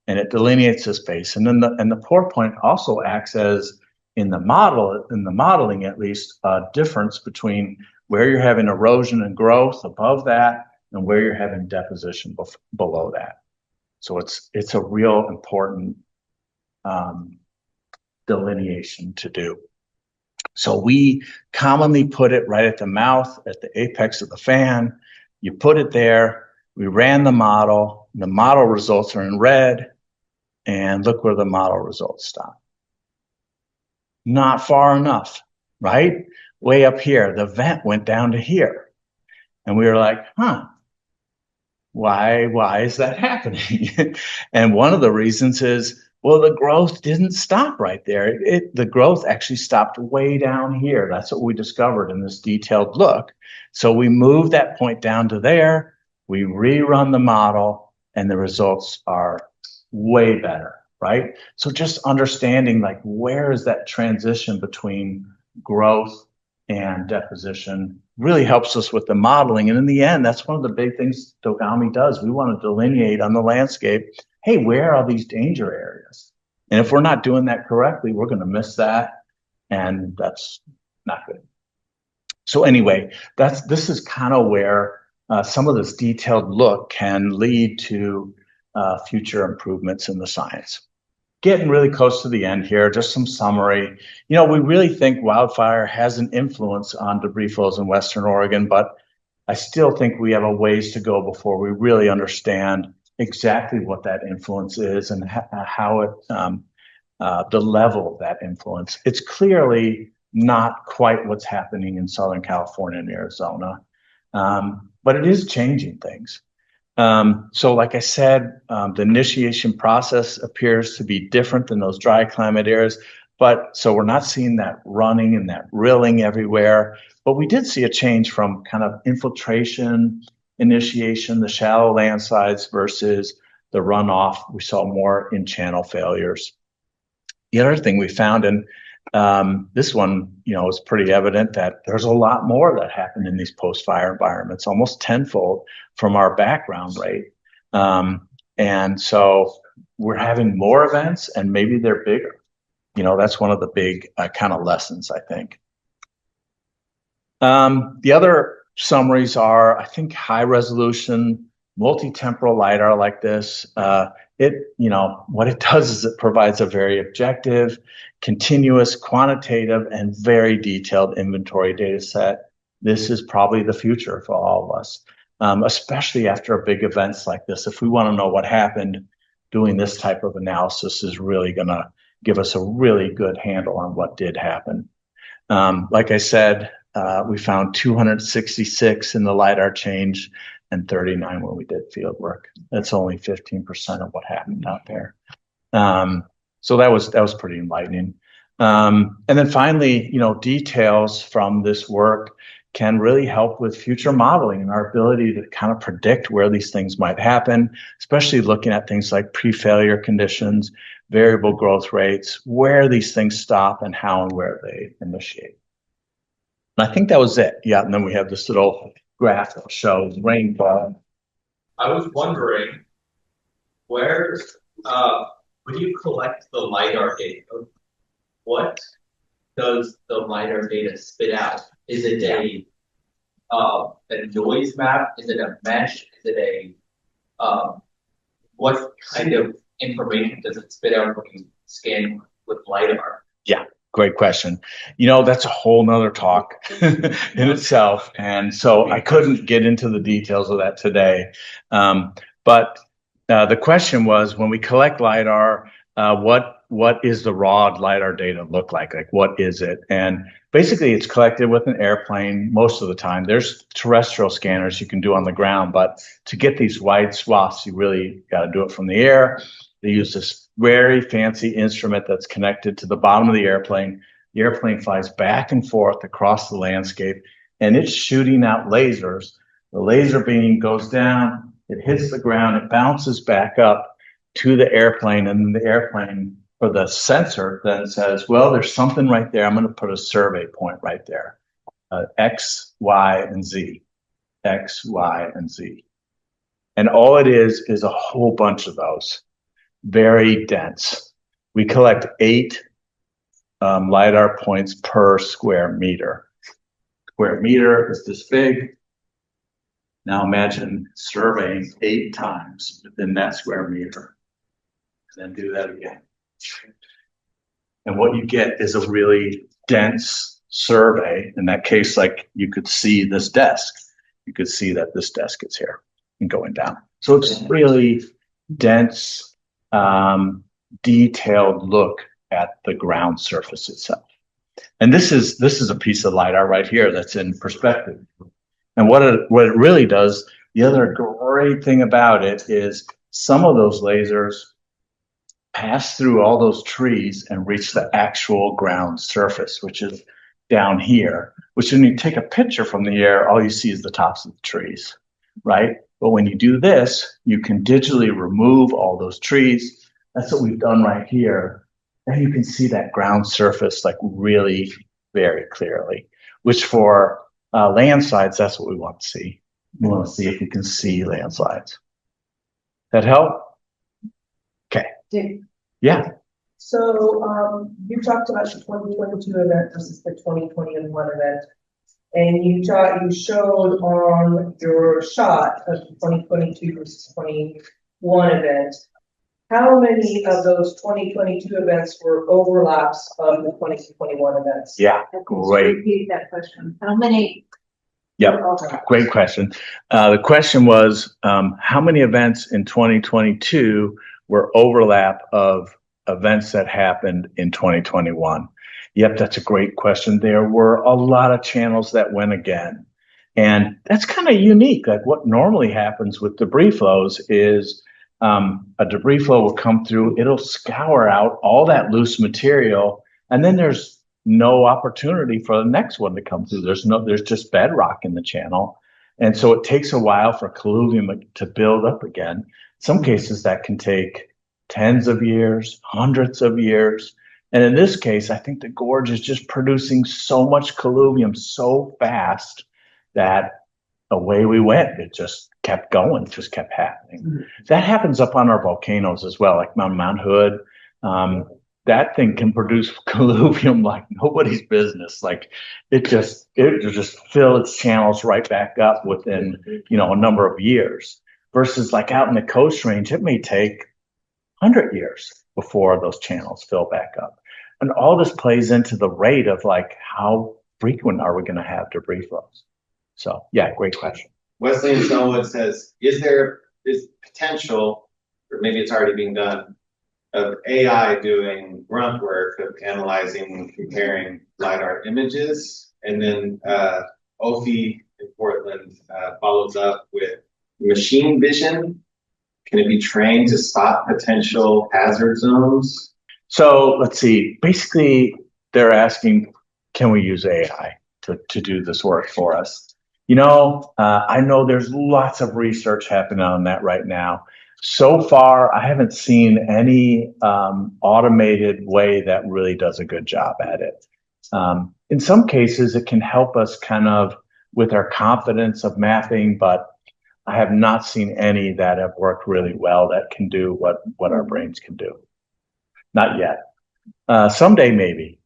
Speaker 1: And it delineates this basin. And the pour point also acts as, in the modeling at least, a difference between where you're having erosion and growth above that and where you're having deposition below that. So it's a real important delineation to do. So we commonly put it right at the mouth, at the apex of the fan. You put it there. We ran the model. The model results are in red. And look where the model results stop. Not far enough, right? Way up here. The vent went down to here. And we were like, why is that happening? And one of the reasons is, well, the growth didn't stop right there. The growth actually stopped way down here. That's what we discovered in this detailed look. So we moved that point down to there. We rerun the model, and the results are way better, right? So just understanding, like, where is that transition between growth and deposition really helps us with the modeling. And in the end, that's one of the big things Dogami does. We want to delineate on the landscape, hey, where are these danger areas? And if we're not doing that correctly, we're going to miss that. And that's not good. So anyway, this is kind of where some of this detailed look can lead to future improvements in the science. Getting really close to the end here, just some summary. We really think wildfire has an influence on debris flows in Western Oregon, but I still think we have a ways to go before we really understand exactly what that influence is and how it, the level of that influence. It's clearly not quite what's happening in Southern California and Arizona, but it is changing things. So like I said, the initiation process appears to be different than those dry climate areas, but so we're not seeing that running and that rilling everywhere, but we did see a change from kind of infiltration, initiation, the shallow landslides versus the runoff. We saw more in channel failures. The other thing we found, and this one, is pretty evident that there's a lot more that happened in these post-fire environments, almost tenfold from our background rate. And so we're having more events, and maybe they're bigger. That's one of the big kind of lessons, I think. The other summaries are, I think, high resolution, multi-temporal LiDAR like this. What it does is it provides a very objective, continuous, quantitative, and very detailed inventory data set. This is probably the future for all of us, especially after big events like this. If we want to know what happened, doing this type of analysis is really going to give us a really good handle on what did happen. Like I said, we found 266 in the LiDAR change and 39 when we did field work. That's only 15% of what happened out there. So that was pretty enlightening. And then finally, details from this work can really help with future modeling and our ability to kind of predict where these things might happen, especially looking at things like pre-failure conditions, variable growth rates, where these things stop and how and where they initiate. And I think that was it. Yeah, and then we have this little graph that shows rainfall.
Speaker 4: I was wondering, where, when you collect the LiDAR data, what does the LiDAR data spit out? Is it a noise map? Is it a mesh? Is it what kind of information does it spit out when you scan with LiDAR?
Speaker 1: Yeah, great question. That's a whole nother talk in itself. And so I couldn't get into the details of that today. But the question was, when we collect LiDAR, what is the raw LiDAR data look like? Like, what is it? And basically, it's collected with an airplane most of the time. There's terrestrial scanners you can do on the ground, but to get these wide swaths, you really got to do it from the air. They use this very fancy instrument that's connected to the bottom of the airplane. The airplane flies back and forth across the landscape, and it's shooting out lasers. The laser beam goes down, it hits the ground, it bounces back up to the airplane, and then the airplane, for the sensor, then says, well, there's something right there. I'm going to put a survey point right there. X, Y, and Z. X, Y, and Z. And all it is a whole bunch of those. Very dense. We collect 8 LiDAR points per square meter. Square meter is this big. Now imagine surveying 8 times within that square meter. And then do that again. And what you get is a really dense survey. In that case, like, you could see this desk. You could see that this desk is here and going down. So it's really dense, detailed look at the ground surface itself. And this is a piece of LiDAR right here that's in perspective. And what it really does, the other great thing about it is some of those lasers pass through all those trees and reach the actual ground surface, which is down here, which when you take a picture from the air, all you see is the tops of the trees, right? But when you do this, you can digitally remove all those trees. That's what we've done right here. And you can see that ground surface like really very clearly, which for landslides, that's what we want to see. We want to see if you can see landslides. That help? Okay.
Speaker 5: Dick,
Speaker 1: Yeah.
Speaker 5: so you talked about the 2022 event versus the 2021 event, and you showed on your shot of the 2022 versus 21 event. How many of those 2022 events were overlaps of the 2021 events?
Speaker 1: Yeah, great.
Speaker 2: Repeat that question. How many?
Speaker 1: Yep, great question. The question was, how many events in 2022 were overlap of events that happened in 2021? Yep, that's a great question. There were a lot of channels that went again. And that's kind of unique. Like, what normally happens with debris flows is a debris flow will come through, it'll scour out all that loose material, and then there's no opportunity for the next one to come through. There's just bedrock in the channel. And so it takes a while for colluvium to build up again. In some cases that can take tens of years, hundreds of years. And in this case, I think the gorge is just producing so much colluvium so fast that away we went. It just kept going, just kept happening. Mm-hmm. That happens up on our volcanoes as well, like Mount Hood. That thing can produce colluvium like nobody's business. Like it just fill its channels right back up within, a number of years. Versus like out in the Coast Range, it may take 100 years before those channels fill back up. And all this plays into the rate of like how frequent are we going to have debris flows? So yeah, great question.
Speaker 6: Wesley and Selwood says, is potential, or maybe it's already being done, of AI doing grunt work of analyzing and comparing LiDAR images? And then Ophi in Portland follows up with machine vision Can it be trained to spot potential hazard zones?
Speaker 1: So let's see. Basically, they're asking, can we use AI to do this work for us? I know there's lots of research happening on that right now. So far, I haven't seen any automated way that really does a good job at it. In some cases, it can help us kind of with our confidence of mapping, but I have not seen any that have worked really well that can do what our brains can do. Not yet. Someday, maybe.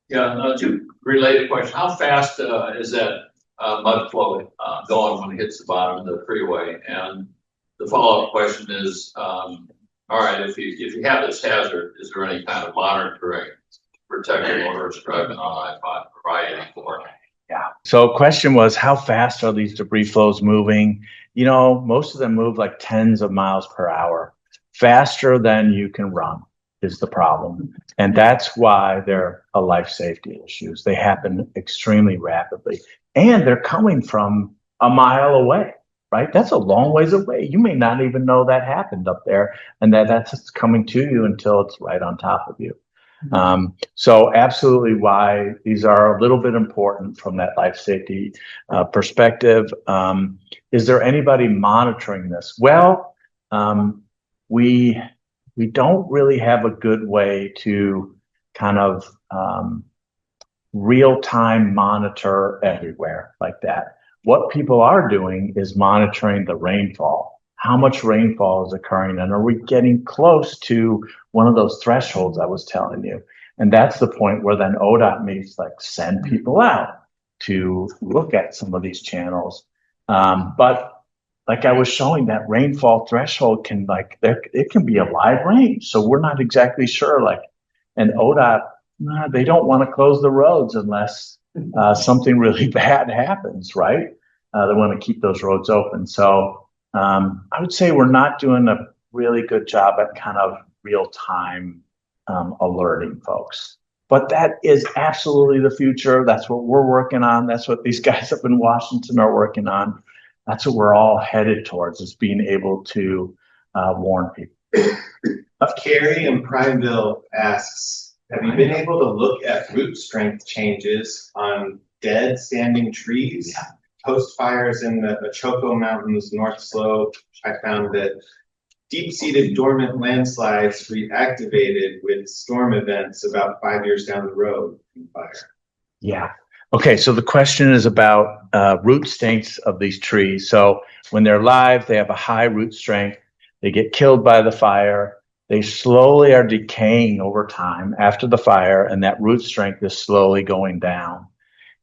Speaker 7: Yeah, two related questions. How fast is that mud flow going when it hits the bottom of the freeway? And the follow-up question is, all right, if you have this hazard, is there any kind of monitoring to protect the motorists driving on I-5 or I-84?
Speaker 1: Yeah. So question was, how fast are these debris flows moving? Most of them move like tens of miles per hour. Faster than you can run is the problem. And that's why they're a life safety issues. They happen extremely rapidly. And they're coming from a mile away, right? That's a long ways away. You may not even know that happened up there and that's coming to you until it's right on top of you. So absolutely why these are a little bit important from that life safety perspective. Is there anybody monitoring this? Well, we don't really have a good way to kind of real-time monitor everywhere like that. What people are doing is monitoring the rainfall. How much rainfall is occurring, and are we getting close to one of those thresholds I was telling you? And that's the point where then ODOT needs like send people out to look at some of these channels. But like I was showing, that rainfall threshold can it can be a wide range. So we're not exactly sure. And ODOT, they don't want to close the roads unless something really bad happens, right? They want to keep those roads open. So I would say we're not doing a really good job at kind of real time alerting folks. But that is absolutely the future. That's what we're working on. That's what these guys up in Washington are working on. That's what we're all headed towards, is being able to warn people.
Speaker 6: Carrie in Prineville asks, have you been able to look at root strength changes on dead standing trees? Yeah. Post fires in the Choco Mountains North Slope, I found that deep-seated dormant landslides reactivated with storm events about 5 years down the road in fire.
Speaker 1: Yeah. Okay, so the question is about root strengths of these trees. So when they're live, they have a high root strength. They get killed by the fire. They slowly are decaying over time after the fire, and that root strength is slowly going down.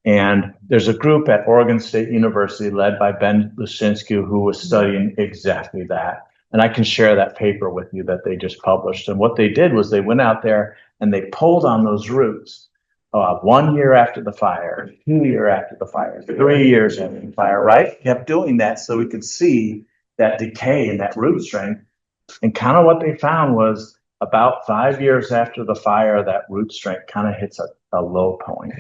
Speaker 1: And there's a group at Oregon State University led by Ben Lushinsky who was studying exactly that. And I can share that paper with you that they just published. And what they did was they went out there and they pulled on those roots 1 year after the fire, 2 years after the fire, 3 years after the fire, right? Kept doing that so we could see that decay in that root strength. And kind of what they found was about 5 years after the fire, that root strength kind of hits a low point.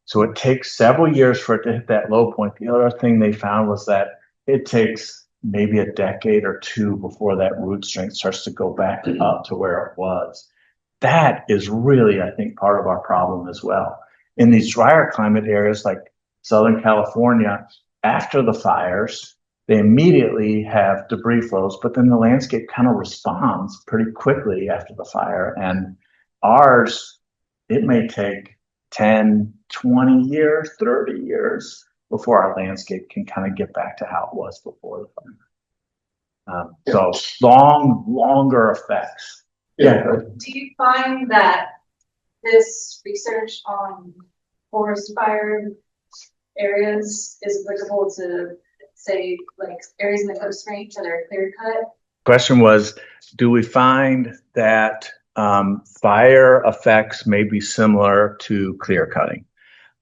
Speaker 1: So it takes several years for it to hit that low point. The other thing they found was that it takes maybe a decade or two before that root strength starts to go back up to where it was. That is really, I think, part of our problem as well. In these drier climate areas like Southern California, after the fires, they immediately have debris flows, but then the landscape kind of responds pretty quickly after the fire. And ours, it may take 10, 20 years, 30 years before our landscape can kind of get back to how it was before the fire. So longer effects. Yeah.
Speaker 8: Do you find that this research on forest fire areas is applicable to, say, like areas in the Coast Range that are clear cut?
Speaker 1: Question was, do we find that fire effects may be similar to clear cutting?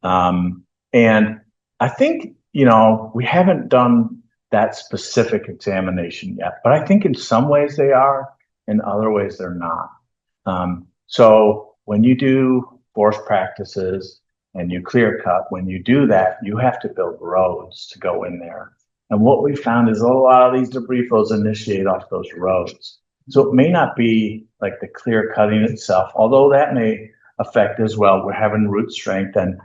Speaker 1: And I think, we haven't done that specific examination yet, but I think in some ways they are, in other ways they're not. So when you do forest practices and you clear cut, when you do that, you have to build roads to go in there. And what we found is a lot of these debris flows initiate off those roads. So it may not be like the clear cutting itself, although that may affect as well. We're having root strength, and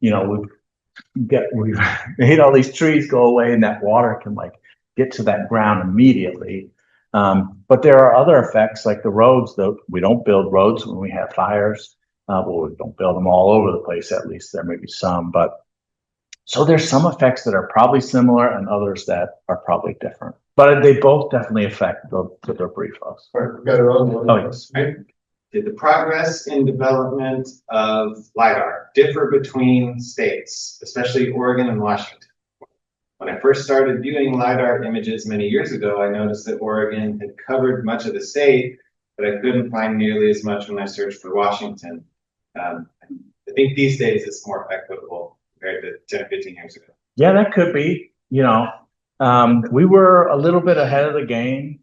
Speaker 1: we've made all these trees go away, and that water can like get to that ground immediately. But there are other effects like the roads, though we don't build roads when we have fires. Well, we don't build them all over the place, at least there may be some, but so there's some effects that are probably similar and others that are probably different, but they both definitely affect the debris flows. Oh, yes.
Speaker 6: Did the progress in development of LiDAR differ between states, especially Oregon and Washington? When I first started viewing LiDAR images many years ago, I noticed that Oregon had covered much of the state, but I couldn't find nearly as much when I searched for Washington. I think these days it's more equitable compared to 10, 15 years ago.
Speaker 1: Yeah, that could be. We were a little bit ahead of the game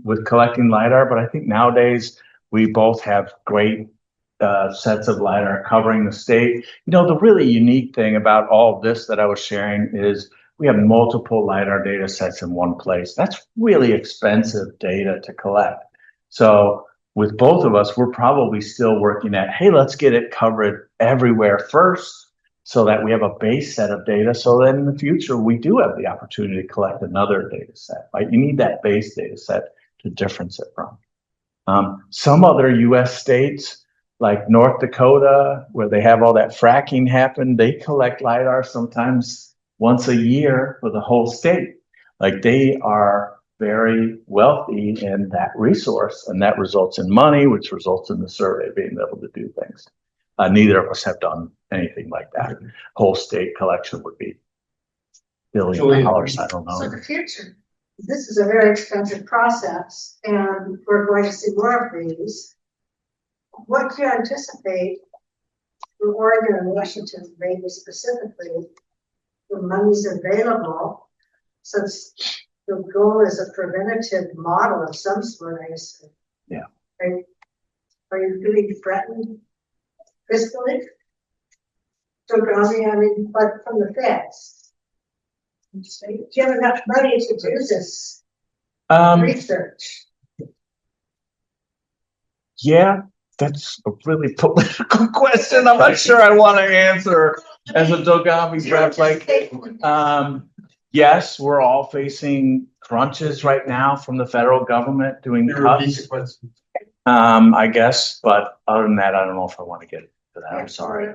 Speaker 1: with collecting LiDAR, but I think nowadays we both have great sets of LiDAR covering the state. The really unique thing about all of this that I was sharing is we have multiple LiDAR data sets in one place. That's really expensive data to collect. So with both of us, we're probably still working at, hey, let's get it covered everywhere first so that we have a base set of data. So then in the future, we do have the opportunity to collect another data set, right? You need that base data set to difference it from. Some other US states, like North Dakota, where they have all that fracking happen, they collect LiDAR sometimes once a year for the whole state. Like they are very wealthy in that resource, and that results in money, which results in the survey being able to do things. Neither of us have done anything like that. Whole state collection would be $1 billion. I don't know.
Speaker 2: So the future, this is a very expensive process, and we're going to see more of these. What do you anticipate for Oregon and Washington, maybe specifically, the money's available, since the goal is a preventative model of some sort, I assume?
Speaker 1: Yeah.
Speaker 2: Are you feeling threatened fiscally? But from the feds. Do you have enough money to do this research?
Speaker 1: Yeah, that's a really political question. I'm not sure I want to answer as a Dogami rep. Yes, we're all facing crunches right now from the federal government doing cuts. I guess, but other than that, I don't know if I want to get to that. I'm sorry.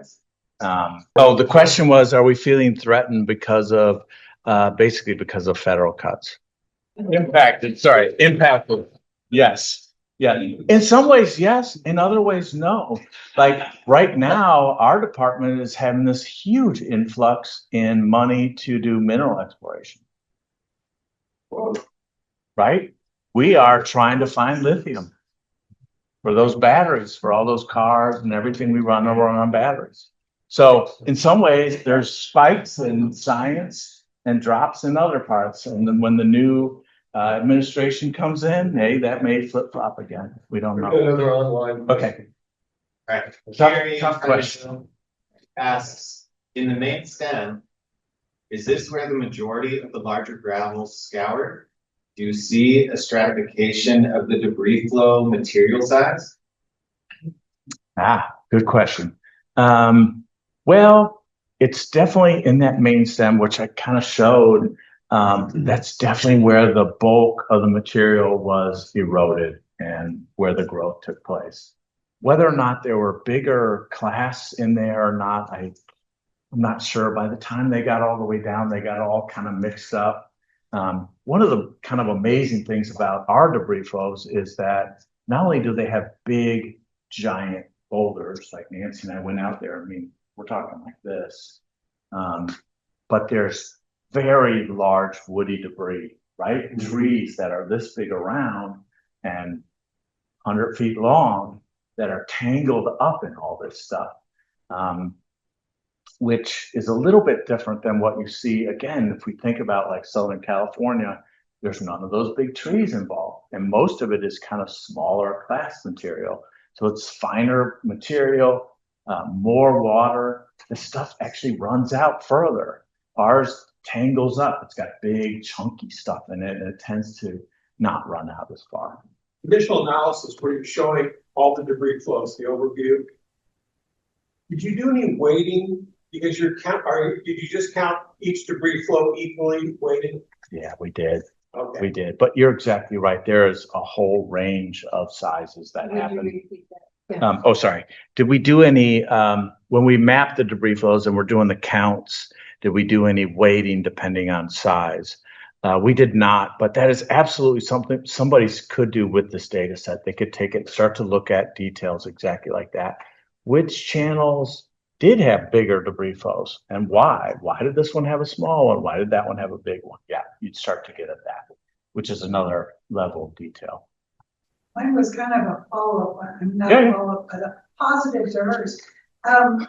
Speaker 1: The question was, are we feeling threatened because of basically because of federal cuts? Impacted. Yes. Yeah. In some ways, yes. In other ways, no. Like right now, our department is having this huge influx in money to do mineral exploration. Right? We are trying to find lithium for those batteries, for all those cars and everything we run on batteries. So in some ways, there's spikes in science and drops in other parts. And then when the new administration comes in, hey, that may flip-flop again. We don't know.
Speaker 3: Another online.
Speaker 1: Okay.
Speaker 6: All right.
Speaker 1: Tough question.
Speaker 6: Asks, in the main stem, is this where the majority of the larger gravels scoured? Do you see a stratification of the debris flow material size?
Speaker 1: Good question. Well, it's definitely in that main stem, which I kind of showed. That's definitely where the bulk of the material was eroded and where the growth took place. Whether or not there were bigger clasts in there or not, I'm not sure. By the time they got all the way down, they got all kind of mixed up. One of the kind of amazing things about our debris flows is that not only do they have big, giant boulders, like Nancy and I went out there, I mean, we're talking like this, but there's very large woody debris, right? Mm-hmm. Trees that are this big around and 100 feet long that are tangled up in all this stuff, which is a little bit different than what you see. Again, if we think about like Southern California, there's none of those big trees involved. And most of it is kind of smaller class material. So it's finer material, more water. The stuff actually runs out further. Ours tangles up. It's got big chunky stuff in it, and it tends to not run out as far.
Speaker 3: Initial analysis where you're showing all the debris flows, the overview. Did you do any weighting? Because did you just count each debris flow equally weighted?
Speaker 1: Yeah, we did.
Speaker 3: Okay.
Speaker 1: We did. But you're exactly right. There is a whole range of sizes that happen. Oh, sorry. Did we do any, when we mapped the debris flows and we're doing the counts, did we do any weighting depending on size? We did not, but that is absolutely something somebody could do with this data set. They could take it, start to look at details exactly like that. Which channels did have bigger debris flows and why? Why did this one have a small one? Why did that one have a big one? Yeah, you'd start to get at that, which is another level of detail.
Speaker 2: Mine was kind of a follow-up, not
Speaker 1: Yeah.
Speaker 2: a follow-up, but a positive to hers.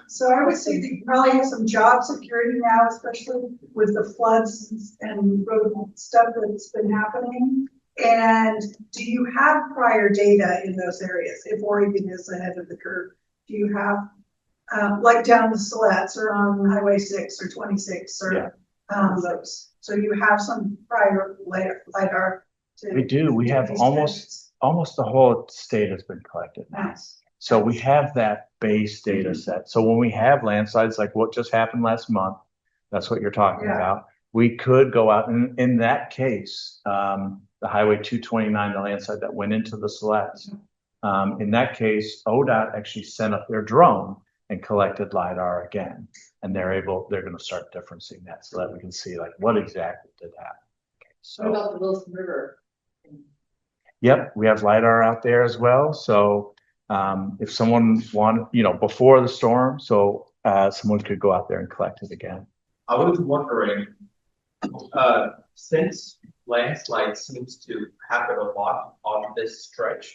Speaker 2: So I would say that you probably have some job security now, especially with the floods and road stuff that's been happening. And do you have prior data in those areas? If Oregon is ahead of the curve, do you have, like down the Siletz or on Highway 6 or 26 or those? So you have some prior LiDAR.
Speaker 1: We do. We have almost the whole state has been collected now.
Speaker 2: Nice.
Speaker 1: So we have that base data set. So when we have landslides like what just happened last month, that's what you're talking about. We could go out and in that case, the Highway 229, the landslide that went into the Siletz. In that case, ODOT actually sent up their drone and collected LiDAR again. And they're going to start differencing that so that we can see like what exactly did happen. Okay, so,
Speaker 5: What about the Wilson River?
Speaker 1: Yep, we have LiDAR out there as well. So if someone wanted, before the storm, so someone could go out there and collect it again.
Speaker 4: I was wondering, since landslide seems to happen a lot on this stretch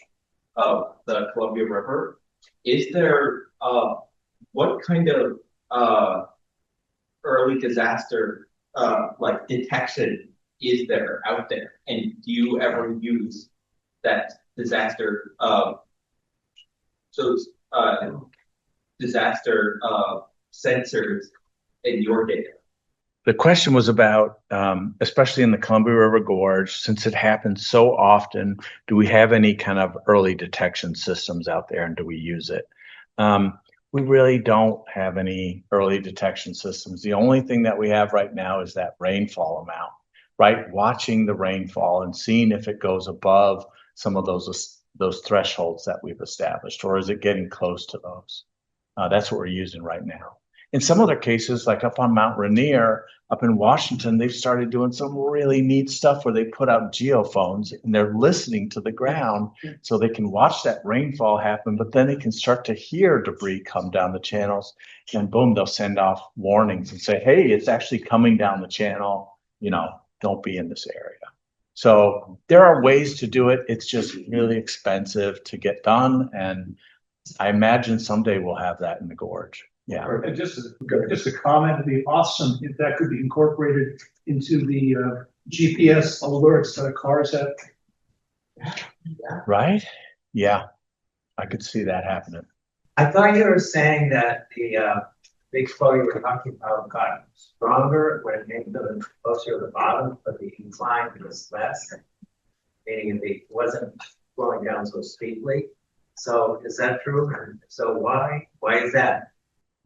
Speaker 4: of the Columbia River, is there what kind of early disaster like detection is there out there, and do you ever use that disaster disaster sensors in your data?
Speaker 1: The question was about, especially in the Columbia River Gorge, since it happens so often, do we have any kind of early detection systems out there and do we use it? We really don't have any early detection systems. The only thing that we have right now is that rainfall amount, right? Watching the rainfall and seeing if it goes above some of those thresholds that we've established, or is it getting close to those? That's what we're using right now. In some other cases, like up on Mount Rainier, up in Washington, they've started doing some really neat stuff where they put out geophones and they're listening to the ground so they can watch that rainfall happen, but then they can start to hear debris come down the channels and boom, they'll send off warnings and say, hey, it's actually coming down the channel, don't be in this area. So there are ways to do it. It's just really expensive to get done. And I imagine someday we'll have that in the gorge. Yeah.
Speaker 3: And just a comment, it'd be awesome if that could be incorporated into the GPS alerts that cars have.
Speaker 1: Right? Yeah. I could see that happening.
Speaker 9: I thought you were saying that the big flow you were talking about got stronger when it came to the closer to the bottom, but the incline was less, meaning it wasn't flowing down so steeply. So is that true? And so why is that?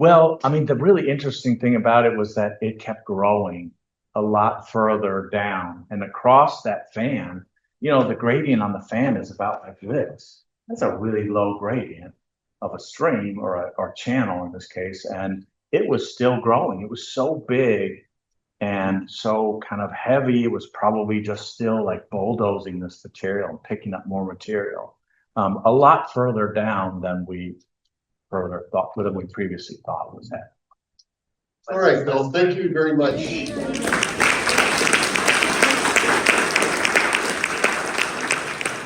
Speaker 1: Well, I mean, the really interesting thing about it was that it kept growing a lot further down and across that fan, the gradient on the fan is about like this. That's a really low gradient of a stream or a channel in this case. And it was still growing. It was so big and so kind of heavy. It was probably just still like bulldozing this material and picking up more material. A lot further down than we previously thought was happening.
Speaker 10: All right, Bill, thank you very much.